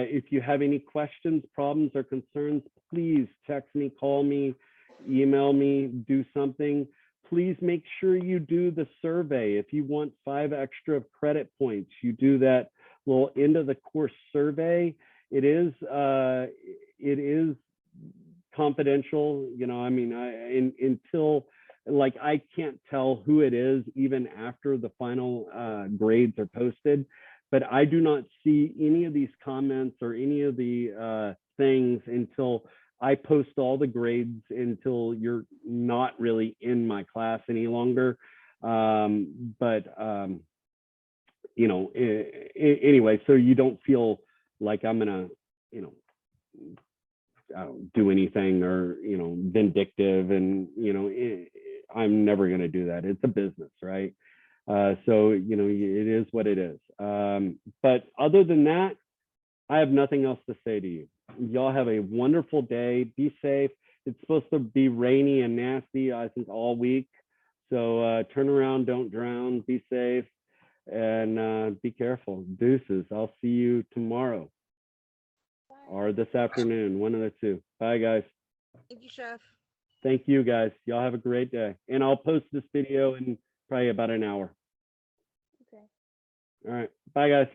S1: If you have any questions, problems, or concerns, please text me, call me, email me, do something. Please make sure you do the survey. If you want 5 extra credit points, you do that little end of the course survey. It is confidential, until I can't tell who it is even after the final grades are posted. But I do not see any of these comments or any of the things until I post all the grades, until you're not really in my class any longer. Anyway, so you don't feel like I'm gonna, do anything or, vindictive, and, I'm never gonna do that. It's a business, right? So, it is what it is. But other than that, I have nothing else to say to you. Y'all have a wonderful day. Be safe. It's supposed to be rainy and nasty, I think, all week. So turn around, don't drown, be safe, and be careful. Deuces. I'll see you tomorrow or this afternoon, one of the two. Bye, guys.
S6: Thank you, Chef.
S1: Thank you, guys. Y'all have a great day. And I'll post this video in probably about an hour.
S3: Okay.
S1: All right. Bye, guys.